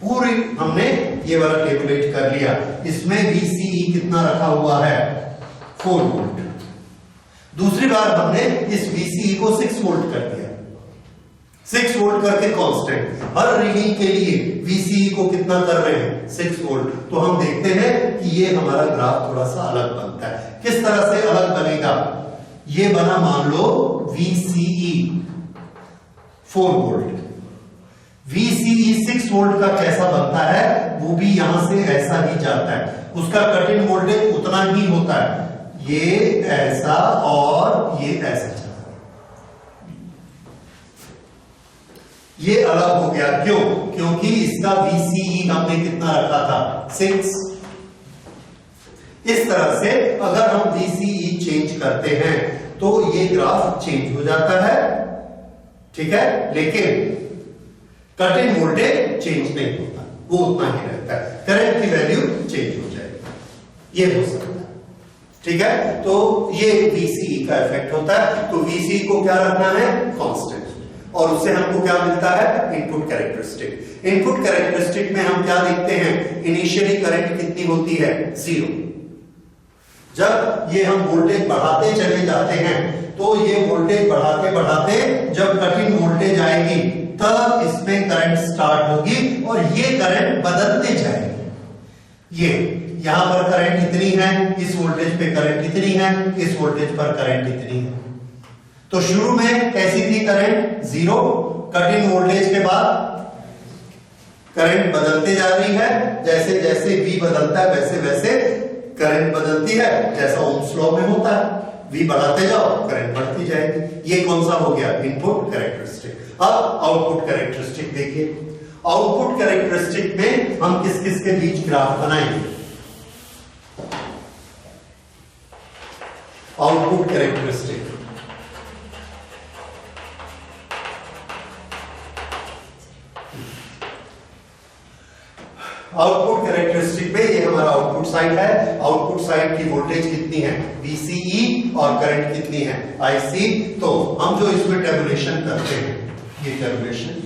पूरी हमने ये वाला कैलकुलेट कर लिया, इसमें VCE कितना रखा हुआ है? 4 वोल्ट। दूसरी बार हमने इस VCE को 6 वोल्ट कर दिया, 6 वोल्ट करके कांस्टेंट। हर रीडिंग के लिए VCE को कितना कर रहे हैं? 6 वोल्ट। तो हम देखते हैं कि ये हमारा ग्राफ थोड़ा सा अलग बनता है। किस तरह से अलग बनेगा? ये बना, मान लो VCE 4 वोल्ट, VCE 6 वोल्ट का कैसा बनता है? वो भी यहां से ऐसा ही जाता है, उसका कट इन वोल्टेज उतना ही होता है, ये ऐसा और ये ऐसा चला। ये अलग हो गया, क्यों? क्योंकि इसका VCE हमने कितना रखा था? 6। इस तरह से अगर हम VCE चेंज करते हैं तो ये ग्राफ चेंज हो जाता है, ठीक है, लेकिन कट इन वोल्टेज चेंज नहीं होता, वो उतना ही रहता है। करंट की वैल्यू चेंज हो जाएगी, ये हो सकता है, ठीक है। तो ये VCE का इफेक्ट होता है। तो VCE को क्या रखना है? कांस्टेंट। और उससे हमको क्या मिलता है? Input characteristic. इनपुट कैरेक्टरिस्टिक में हम क्या देखते हैं? इनिशियली करंट कितनी होती है? 0। जब ये हम वोल्टेज बढ़ाते चले जाते हैं तो ये वोल्टेज बढ़ाते बढ़ाते जब कट इन वोल्टेज आएगी तब इसमें करंट स्टार्ट होगी, और ये करंट बदलते जाएगी। ये यहां पर करंट इतनी है, इस वोल्टेज पे करंट इतनी है, इस वोल्टेज पर करंट इतनी है। तो शुरू में कैसी थी करंट? 0। कट इन वोल्टेज के बाद करंट बदलते जा रही है, जैसे जैसे V बदलता है वैसे वैसे करंट बदलती है, जैसा ओम्स लॉ में होता है। V बढ़ाते जाओ, करंट बढ़ती जाएगी। ये कौन सा हो गया? Input characteristic. अब आउटपुट कैरेक्टरिस्टिक देखिए। आउटपुट कैरेक्टरिस्टिक में हम किस किस के बीच ग्राफ बनाएंगे? आउटपुट कैरेक्टरिस्टिक, आउटपुट कैरेक्टरिस्टिक में ये हमारा आउटपुट साइड है। आउटपुट साइड की वोल्टेज कितनी है? VCE, और करंट कितनी है? IC। तो हम जो इसमें टेबुलेशन करते हैं, ये टेबुलेशन,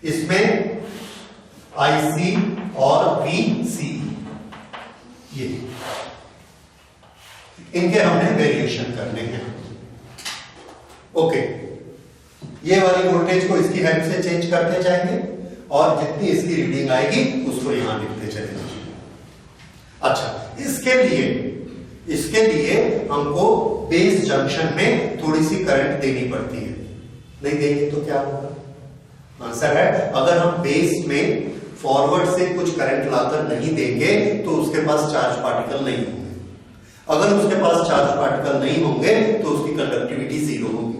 इसमें IC और VCE, ये इनके हमने वेरिएशन करने हैं। ओके, ये वाली वोल्टेज को इसकी हेल्प से चेंज करते जाएंगे और जितनी इसकी रीडिंग आएगी उसको यहां लिखते चले जाएंगे। अच्छा, इसके लिए हमको बेस जंक्शन में थोड़ी सी करंट देनी पड़ती है, नहीं देंगे तो क्या होगा? आंसर है, अगर हम बेस में फॉरवर्ड से कुछ करंट लाकर नहीं देंगे तो उसके पास चार्ज पार्टिकल नहीं होंगे। अगर उसके पास चार्ज पार्टिकल नहीं होंगे तो उसकी कंडक्टिविटी जीरो होगी।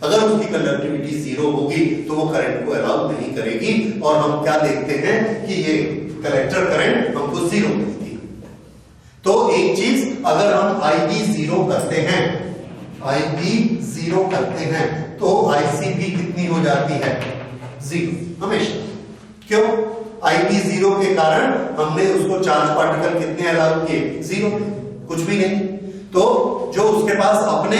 अगर उसकी कंडक्टिविटी जीरो होगी तो वो करंट को अलाउ नहीं करेगी और हम क्या देखते हैं कि ये कलेक्टर करंट हमको जीरो मिलती है। तो एक चीज, अगर हम IB जीरो करते हैं, IB जीरो करते हैं तो IC भी कितनी हो जाती है? जीरो हमेशा। क्यों? IB जीरो के कारण हमने उसको चार्ज पार्टिकल कितने अलाउ किए? जीरो, कुछ भी नहीं। तो जो उसके पास अपने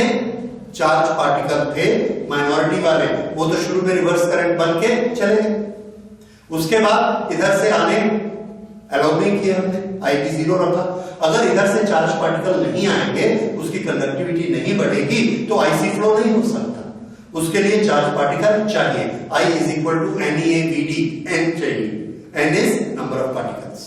चार्ज पार्टिकल थे माइनॉरिटी वाले, वो तो शुरू में रिवर्स करंट बन के चले गए। उसके बाद इधर से आने अलाउ नहीं किया हमने, IB जीरो रखा। अगर इधर से चार्ज पार्टिकल नहीं आएंगे, उसकी कंडक्टिविटी नहीं बढ़ेगी तो IC फ्लो नहीं हो सकता। उसके लिए चार्ज पार्टिकल चाहिए। I is equal to NeAVD, N चाहिए। N is number of particles।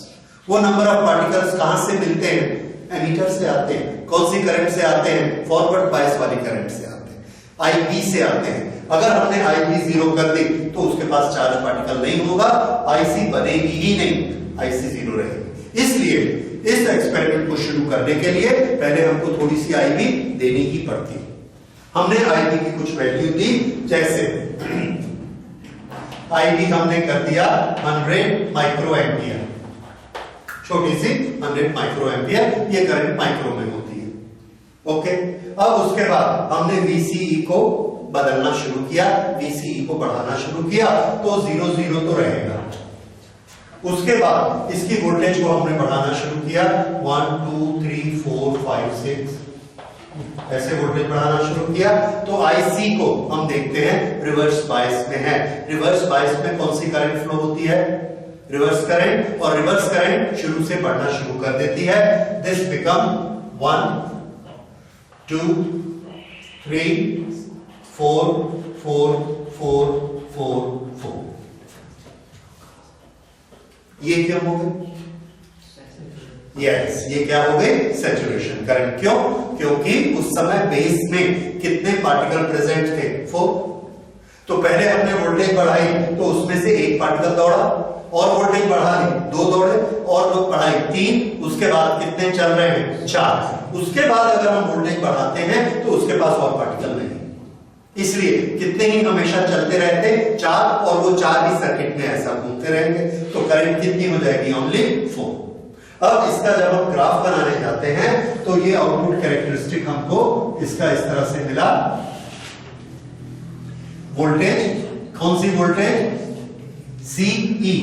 वो नंबर ऑफ पार्टिकल्स कहां से मिलते हैं? एमीटर से आते हैं। कौन सी करंट से आते हैं? फॉरवर्ड बायस वाली करंट से आते हैं, IB से आते हैं। अगर हमने IB जीरो कर दी तो उसके पास चार्ज पार्टिकल नहीं होगा, IC बनेगी ही नहीं, IC जीरो रहेगी। इसलिए इस एक्सपेरिमेंट को शुरू करने के लिए पहले हमको थोड़ी सी IB देनी ही पड़ती है। हमने IB की कुछ वैल्यू दी, जैसे IB हमने कर दिया 100 माइक्रो एम्पियर, छोटी सी 100 माइक्रो एम्पियर, ये करंट माइक्रो में होती है। ओके, अब उसके बाद हमने VCE को बदलना शुरू किया, VCE को बढ़ाना शुरू किया, तो 0 0 तो रहेगा। उसके बाद इसकी वोल्टेज को हमने बढ़ाना शुरू किया, 1 2 3 4 5 6 ऐसे वोल्टेज बढ़ाना शुरू किया। तो IC को हम देखते हैं रिवर्स बायस में है। रिवर्स बायस में कौन सी करंट फ्लो होती है? रिवर्स करंट, और रिवर्स करंट शुरू से बढ़ना शुरू कर देती है। This become 1 2 3 4 4 4 4 4। ये क्या हो गए? यस, ये क्या हो गए? Saturation current. क्यों? क्योंकि उस समय बेस में कितने पार्टिकल प्रेजेंट थे? 4। तो पहले हमने वोल्टेज बढ़ाई तो उसमें से एक पार्टिकल दौड़ा, और वोल्टेज बढ़ा दी, 2 दौड़े, और लोग बढ़ाई 3, उसके बाद कितने चल रहे हैं? 4। उसके बाद अगर हम वोल्टेज बढ़ाते हैं तो उसके पास और पार्टिकल नहीं, इसलिए कितने ही हमेशा चलते रहते? 4, और वो 4 ही सर्किट में ऐसा घूमते रहेंगे, तो करंट कितनी हो जाएगी? ओनली 4। अब इसका जब हम ग्राफ बनाने जाते हैं तो ये आउटपुट कैरेक्टरिस्टिक हमको इसका इस तरह से मिला। वोल्टेज, कौन सी वोल्टेज? CE,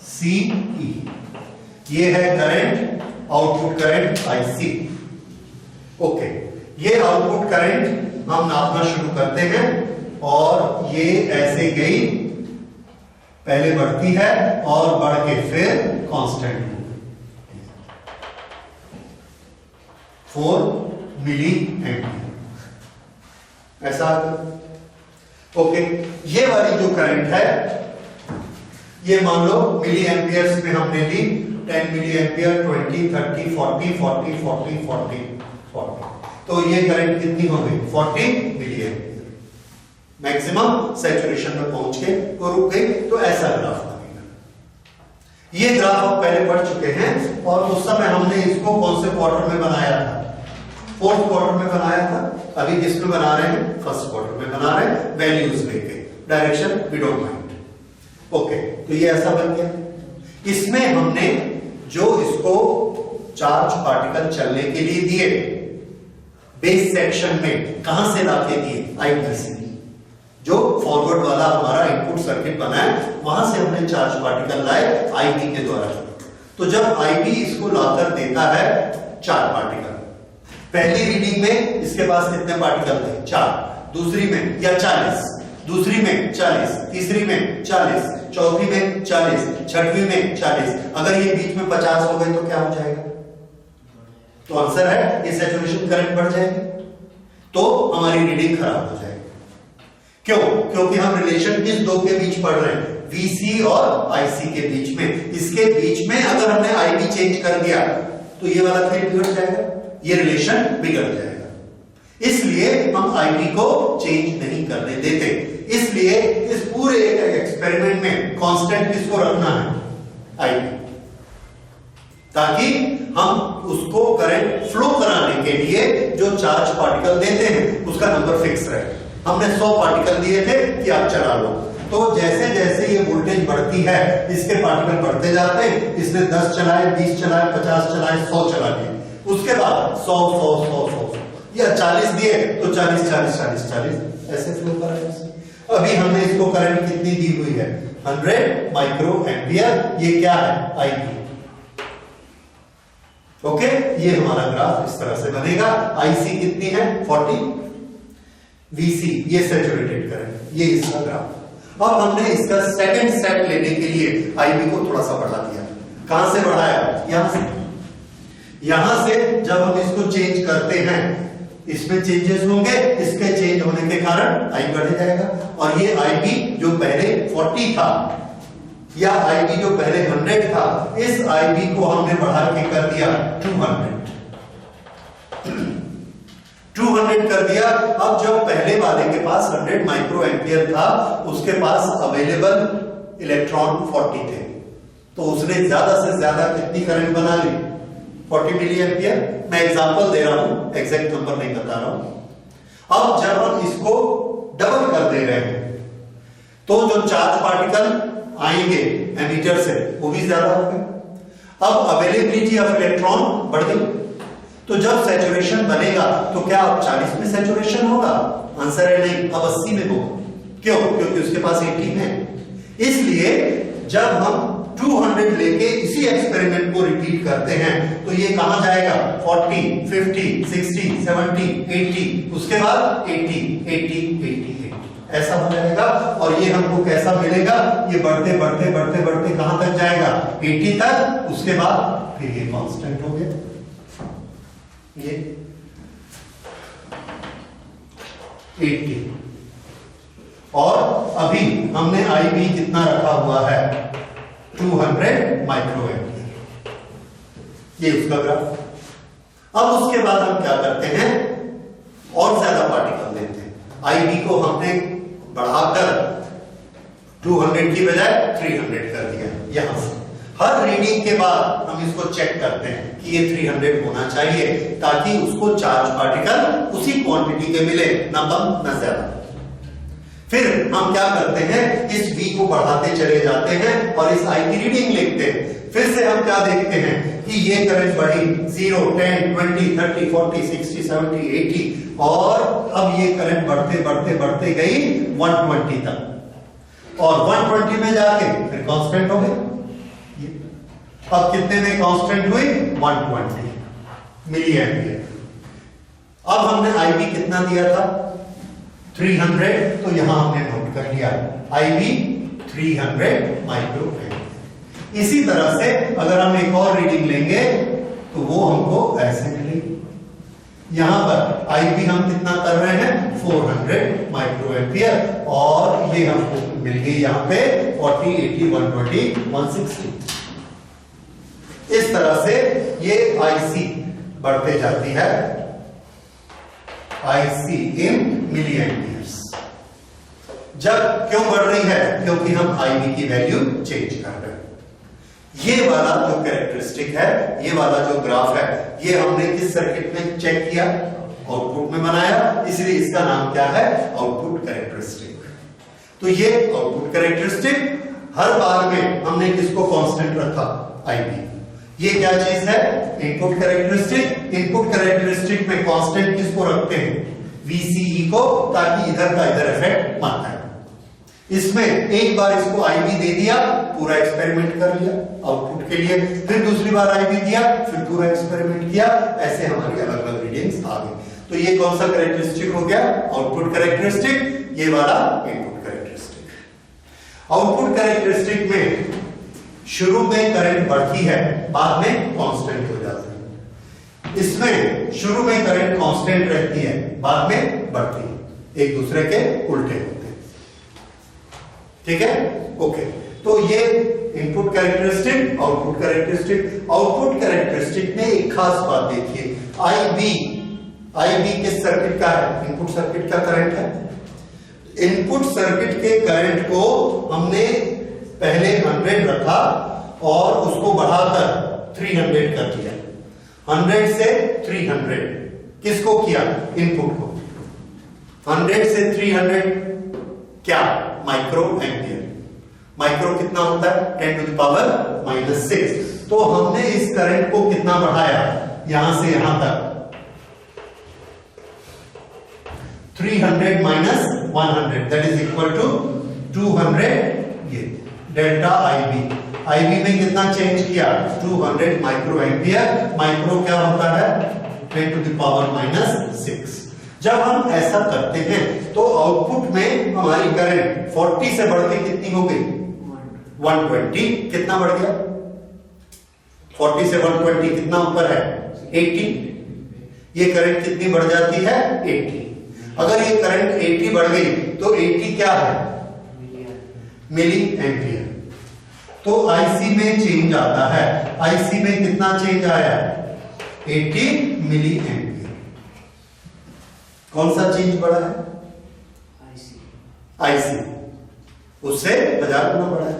CE, ये है current, output current IC। Okay, ये आउटपुट करंट हम नापना शुरू करते हैं, और ये ऐसे गई, पहले बढ़ती है और बढ़ के फिर कांस्टेंट 4 मिली एम्पियर, ऐसा। ओके, ये वाली जो करंट है, ये मान लो मिली एम्पियर्स में हमने ली, 10 मिली एम्पियर, 20 30 40 40 40 40 40, तो ये करंट कितनी हो गई? 40 मिली एम्पियर। मैक्सिमम सैचुरेशन में पहुंच के वो रुक गई। तो ऐसा ग्राफ बनेगा। ये ग्राफ आप पहले पढ़ चुके हैं, और उस समय हमने इसको कौन से क्वार्टर में बनाया था? 4th क्वार्टर में बनाया था। अभी किस में बना रहे हैं? 1st क्वार्टर में बना रहे हैं, वैल्यूज लेके, direction we don't mind. Okay, तो ये ऐसा बन गया। इसमें हमने जो इसको चार्ज पार्टिकल चलने के लिए दिए, बेस सेक्शन में कहां से लाके दिए? IB से। जो फॉरवर्ड वाला हमारा इनपुट सर्किट बना है, वहां से हमने चार्ज पार्टिकल लाए IB के द्वारा। तो जब IB इसको लाकर देता है 4 पार्टिकल, पहली रीडिंग में इसके पास कितने पार्टिकल थे? 4। दूसरी में या 40, दूसरी में 40, तीसरी में 40, चौथी में 40, छठवीं में 40। अगर ये बीच में 50 हो गए तो क्या हो जाएगा? तो आंसर है ये सैचुरेशन करंट बढ़ जाएगी, तो हमारी रीडिंग खराब हो जाएगी। क्यों? क्योंकि हम रिलेशन किस दो के बीच पढ़ रहे हैं, VC और IC के बीच में। इसके बीच में अगर हमने IB चेंज कर दिया तो ये वाला खेल बिगड़ जाएगा, ये रिलेशन बिगड़ जाएगा। इसलिए हम IB को चेंज नहीं करने देते। इसलिए इस पूरे एक्सपेरिमेंट में कांस्टेंट किसको रखना है, IB, ताकि हम उसको करंट फ्लो कराने के लिए जो चार्ज पार्टिकल देते हैं उसका नंबर फिक्स रहे। हमने 100 पार्टिकल दिए थे कि आप चला लो, तो जैसे जैसे ये वोल्टेज बढ़ती है इसके पार्टिकल बढ़ते जाते हैं। इसने 10 चलाए, 20 चलाए, 50 चलाए, 100 चला दिए, उसके बाद 100 100 100 100 या 40 दिए तो 40 40 40 40 ऐसे फ्लो कर रहे हैं। अभी हमने इसको करंट कितनी दी हुई है, 100 माइक्रो एम्पियर। ये क्या है, IB। ओके, ये हमारा ग्राफ इस तरह से बनेगा। IC कितनी है, 40, VC ये सैचुरेटेड करंट, ये इसका ग्राफ। अब हमने इसका सेकंड स्टेप लेने के लिए IB को थोड़ा सा बढ़ा दिया। कहां से बढ़ाया, यहां से। यहां से जब हम इसको चेंज करते हैं, इसमें चेंजेस होंगे, इसके चेंज होने के कारण I बढ़ जाएगा। और ये IB जो पहले 40 था या IB जो पहले 100 था, इस IB को हमने बढ़ा के कर दिया 200 कर दिया। अब जब पहले वाले के पास 100 माइक्रो एम्पियर था, उसके पास अवेलेबल इलेक्ट्रॉन 40 थे, तो उसने ज्यादा से ज्यादा कितनी करंट बना ली, 40 मिली एम्पियर। मैं एग्जांपल दे रहा हूं, एग्जैक्ट नंबर नहीं बता रहा हूं। अब जब हम इसको डबल कर दे रहे हैं तो जो चार्ज पार्टिकल आएंगे एमीटर से वो भी ज्यादा होंगे। अब अवेलेबिलिटी ऑफ इलेक्ट्रॉन बढ़ गई, तो जब सैचुरेशन बनेगा तो क्या अब 40 में सैचुरेशन होगा, आंसर है नहीं, अब 80 में होगा। क्यों? क्योंकि उसके पास 18 है। इसलिए जब हम 200 लेके इसी एक्सपेरिमेंट को रिपीट करते हैं तो ये कहां जाएगा, 40 50 60 70 80, उसके बाद 80 80 80 ऐसा हो जाएगा। और ये हमको कैसा मिलेगा, ये बढ़ते बढ़ते बढ़ते बढ़ते कहां तक जाएगा, 80 तक। उसके बाद फिर ये कांस्टेंट हो गया, ये 80। और अभी हमने IB कितना रखा हुआ है, 200 माइक्रो एम्पियर, ये उसका ग्राफ। अब उसके बाद हम क्या करते हैं, और ज्यादा पार्टिकल लेते हैं। IB को हमने बढ़ाकर 200 की बजाय 300 कर दिया। यहां से हर रीडिंग के बाद हम इसको चेक करते हैं कि ये 300 होना चाहिए, ताकि उसको चार्ज पार्टिकल उसी क्वांटिटी के मिले, ना कम ना ज्यादा। फिर हम क्या करते हैं, इस V को बढ़ाते चले जाते हैं और इस I की रीडिंग लिखते हैं। फिर से हम क्या देखते हैं कि ये करंट बढ़ी 0 10 20 30 40 60 70 80, और अब ये करंट बढ़ते बढ़ते बढ़ते गई 120 तक, और 120 में जाके फिर कांस्टेंट हो गई। अब कितने में कांस्टेंट हुई, 120 मिली एम्पियर। अब हमने IB कितना दिया था, 300, तो यहां हमने नोट कर लिया IB 300 माइक्रो एम्पियर। इसी तरह से अगर हम एक और रीडिंग लेंगे तो वो हमको ऐसे मिलेगी। यहां पर IB हम कितना कर रहे हैं, 400 माइक्रो एम्पियर, और ये हमको मिल गई यहां पे 40 80 120 160। इस तरह से ये IC बढ़ते जाती है, IC इन मिली एम्पियर्स। जब क्यों बढ़ रही है, क्योंकि हम IB की वैल्यू चेंज कर रहे हैं। ये वाला जो कैरेक्टरिस्टिक है, ये वाला जो ग्राफ है, ये हमने किस सर्किट में चेक किया, आउटपुट में बनाया, इसलिए इसका नाम क्या है, आउटपुट कैरेक्टरिस्टिक। तो ये आउटपुट कैरेक्टरिस्टिक, हर बार में हमने किसको कांस्टेंट रखा, IB। ये क्या चीज है, इनपुट कैरेक्टरिस्टिक। इनपुट कैरेक्टरिस्टिक में कांस्टेंट किसको रखते हैं, VCE को, ताकि इधर का इधर इफेक्ट मत आए। इसमें एक बार इसको IB दे दिया, पूरा एक्सपेरिमेंट कर लिया आउटपुट के लिए, फिर दूसरी बार IB दिया, फिर पूरा एक्सपेरिमेंट किया, ऐसे हमारी अलग अलग रीडिंग्स आ गई। तो ये कौन सा कैरेक्टरिस्टिक हो गया, आउटपुट कैरेक्टरिस्टिक, ये वाला इनपुट कैरेक्टरिस्टिक। आउटपुट कैरेक्टरिस्टिक में शुरू में करंट बढ़ती है, बाद में कांस्टेंट हो जाती है। इसमें शुरू में करंट कांस्टेंट रहती है, बाद में बढ़ती है, एक दूसरे के उल्टे होते हैं। ठीक है, ओके। तो ये input characteristic, output characteristic. Output characteristic में एक खास बात देखिए, आईबी किस सर्किट का है? इनपुट सर्किट का करंट है। इनपुट सर्किट के करंट को हमने पहले 100 रखा और उसको बढ़ाकर 300 कर दिया। 100 से 300 किसको किया? इनपुट को। 100 से 300 क्या? Micro ampere. माइक्रो कितना होता है? 10⁻⁻6। तो हमने इस करंट को कितना बढ़ाया? यहां से यहां तक 300 minus 100 that is equal to 200। ये डेल्टा आईबी में कितना चेंज किया? 200 माइक्रो एम्पियर। माइक्रो क्या होता है? 10⁻⁻6। जब हम ऐसा करते हैं तो आउटपुट में हमारी करंट 40 से बढ़ के कितनी हो गई? 120। कितना बढ़ गया? 40 से 120 कितना ऊपर है? 80। ये करंट कितनी बढ़ जाती है? 80। अगर ये करंट 80 बढ़ गई तो 80 क्या है? Milliampere. तो आईसी में चेंज आता है। आईसी में कितना चेंज आया? 80 मिली एम्पियर। कौन सा चेंज बढ़ा है? आईसी उससे 1000 गुना बढ़ा है।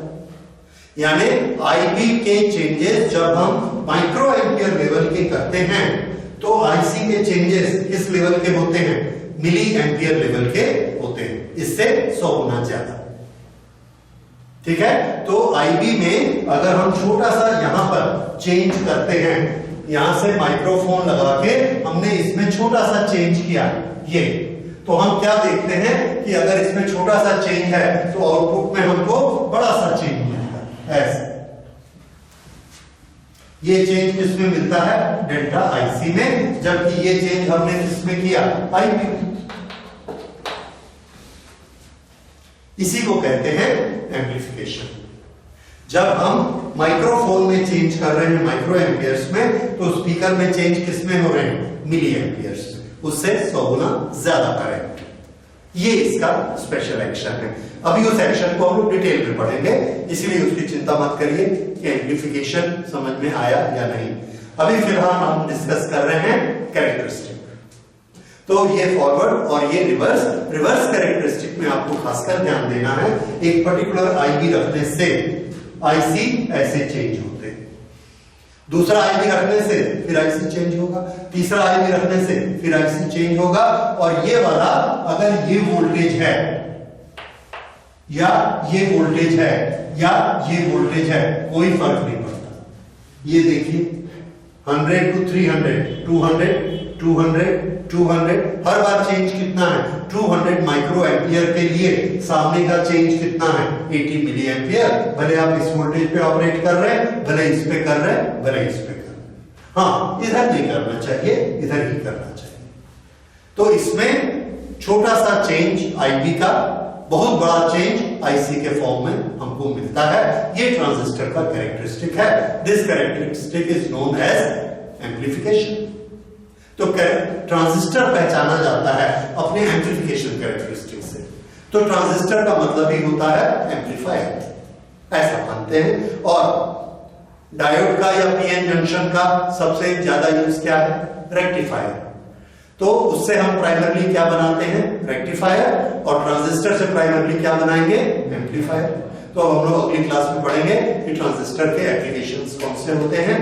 यानी आईबी के चेंजेस जब हम माइक्रो एम्पियर लेवल के करते हैं तो आईसी के चेंजेस किस लेवल के होते हैं? मिली एम्पियर लेवल के होते हैं, इससे 100 गुना ज्यादा। ठीक है, तो आईबी में अगर हम छोटा सा यहां पर चेंज करते हैं, यहां से माइक्रोफोन लगा के हमने इसमें छोटा सा चेंज किया, ये तो हम क्या देखते हैं कि अगर इसमें छोटा सा चेंज है तो आउटपुट में हमको बड़ा सा चेंज मिलता है। ऐसे ये चेंज किसमें मिलता है? डेल्टा आईसी में, जबकि ये चेंज हमने किसमें किया? आईबी में। इसी को कहते हैं एम्प्लीफिकेशन। जब हम माइक्रोफोन में चेंज कर रहे हैं माइक्रो एम्पियर्स में, तो स्पीकर में चेंज किसमें हो रहे हैं? मिली एम्पियर्स, उससे 100 गुना ज्यादा करंट। ये इसका स्पेशल एक्शन है। अभी उस एक्शन को हम लोग डिटेल में पढ़ेंगे, इसलिए उसकी चिंता मत करिए कि एम्प्लीफिकेशन समझ में आया या नहीं। अभी फिलहाल हम डिस्कस कर रहे हैं कैरेक्टरिस्टिक। तो ये फॉरवर्ड और ये रिवर्स कैरेक्टरिस्टिक में आपको खासकर ध्यान देना है। एक पर्टिकुलर आईबी रखने से आईसी ऐसे चेंज होते हैं, दूसरा आईबी रखने से फिर आईसी चेंज होगा, तीसरा आईबी रखने से फिर आईसी चेंज होगा। और ये वाला अगर ये वोल्टेज है या ये वोल्टेज है या ये वोल्टेज है, कोई फर्क नहीं पड़ता। ये देखिए 100 to 300, 200, 200, 200, हर बार चेंज कितना है? 200 माइक्रो एम्पियर के लिए सामने का चेंज कितना है? 80 मिली एम्पियर। भले आप इस वोल्टेज पे ऑपरेट कर रहे हैं, भले इस पे कर रहे हैं, भले इस पे कर रहे हैं। हाँ, इधर नहीं करना चाहिए, इधर ही करना चाहिए। तो इसमें छोटा सा चेंज आईबी का, बहुत बड़ा चेंज आईसी के फॉर्म में हमको मिलता है। ये ट्रांजिस्टर का कैरेक्टरिस्टिक है। This characteristic is known as amplification. तो ट्रांजिस्टर पहचाना जाता है अपने एम्प्लीफिकेशन कैरेक्टरिस्टिक से। तो ट्रांजिस्टर का मतलब ही होता है एम्प्लीफायर, ऐसा मानते हैं। और डायोड का या पीएन जंक्शन का सबसे ज्यादा यूज क्या है? रेक्टिफायर। तो उससे हम प्राइमरली क्या बनाते हैं? रेक्टिफायर। और ट्रांजिस्टर से प्राइमरली क्या बनाएंगे? एम्प्लीफायर। तो अब हम लोग अगली क्लास में पढ़ेंगे कि ट्रांजिस्टर के एप्लीकेशंस कौन से होते हैं,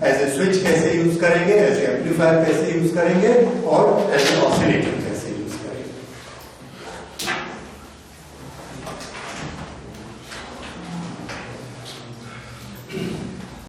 एज ए स्विच कैसे यूज करेंगे, एज ए एम्पलीफायर कैसे यूज करेंगे और एज ए ऑसिलेटर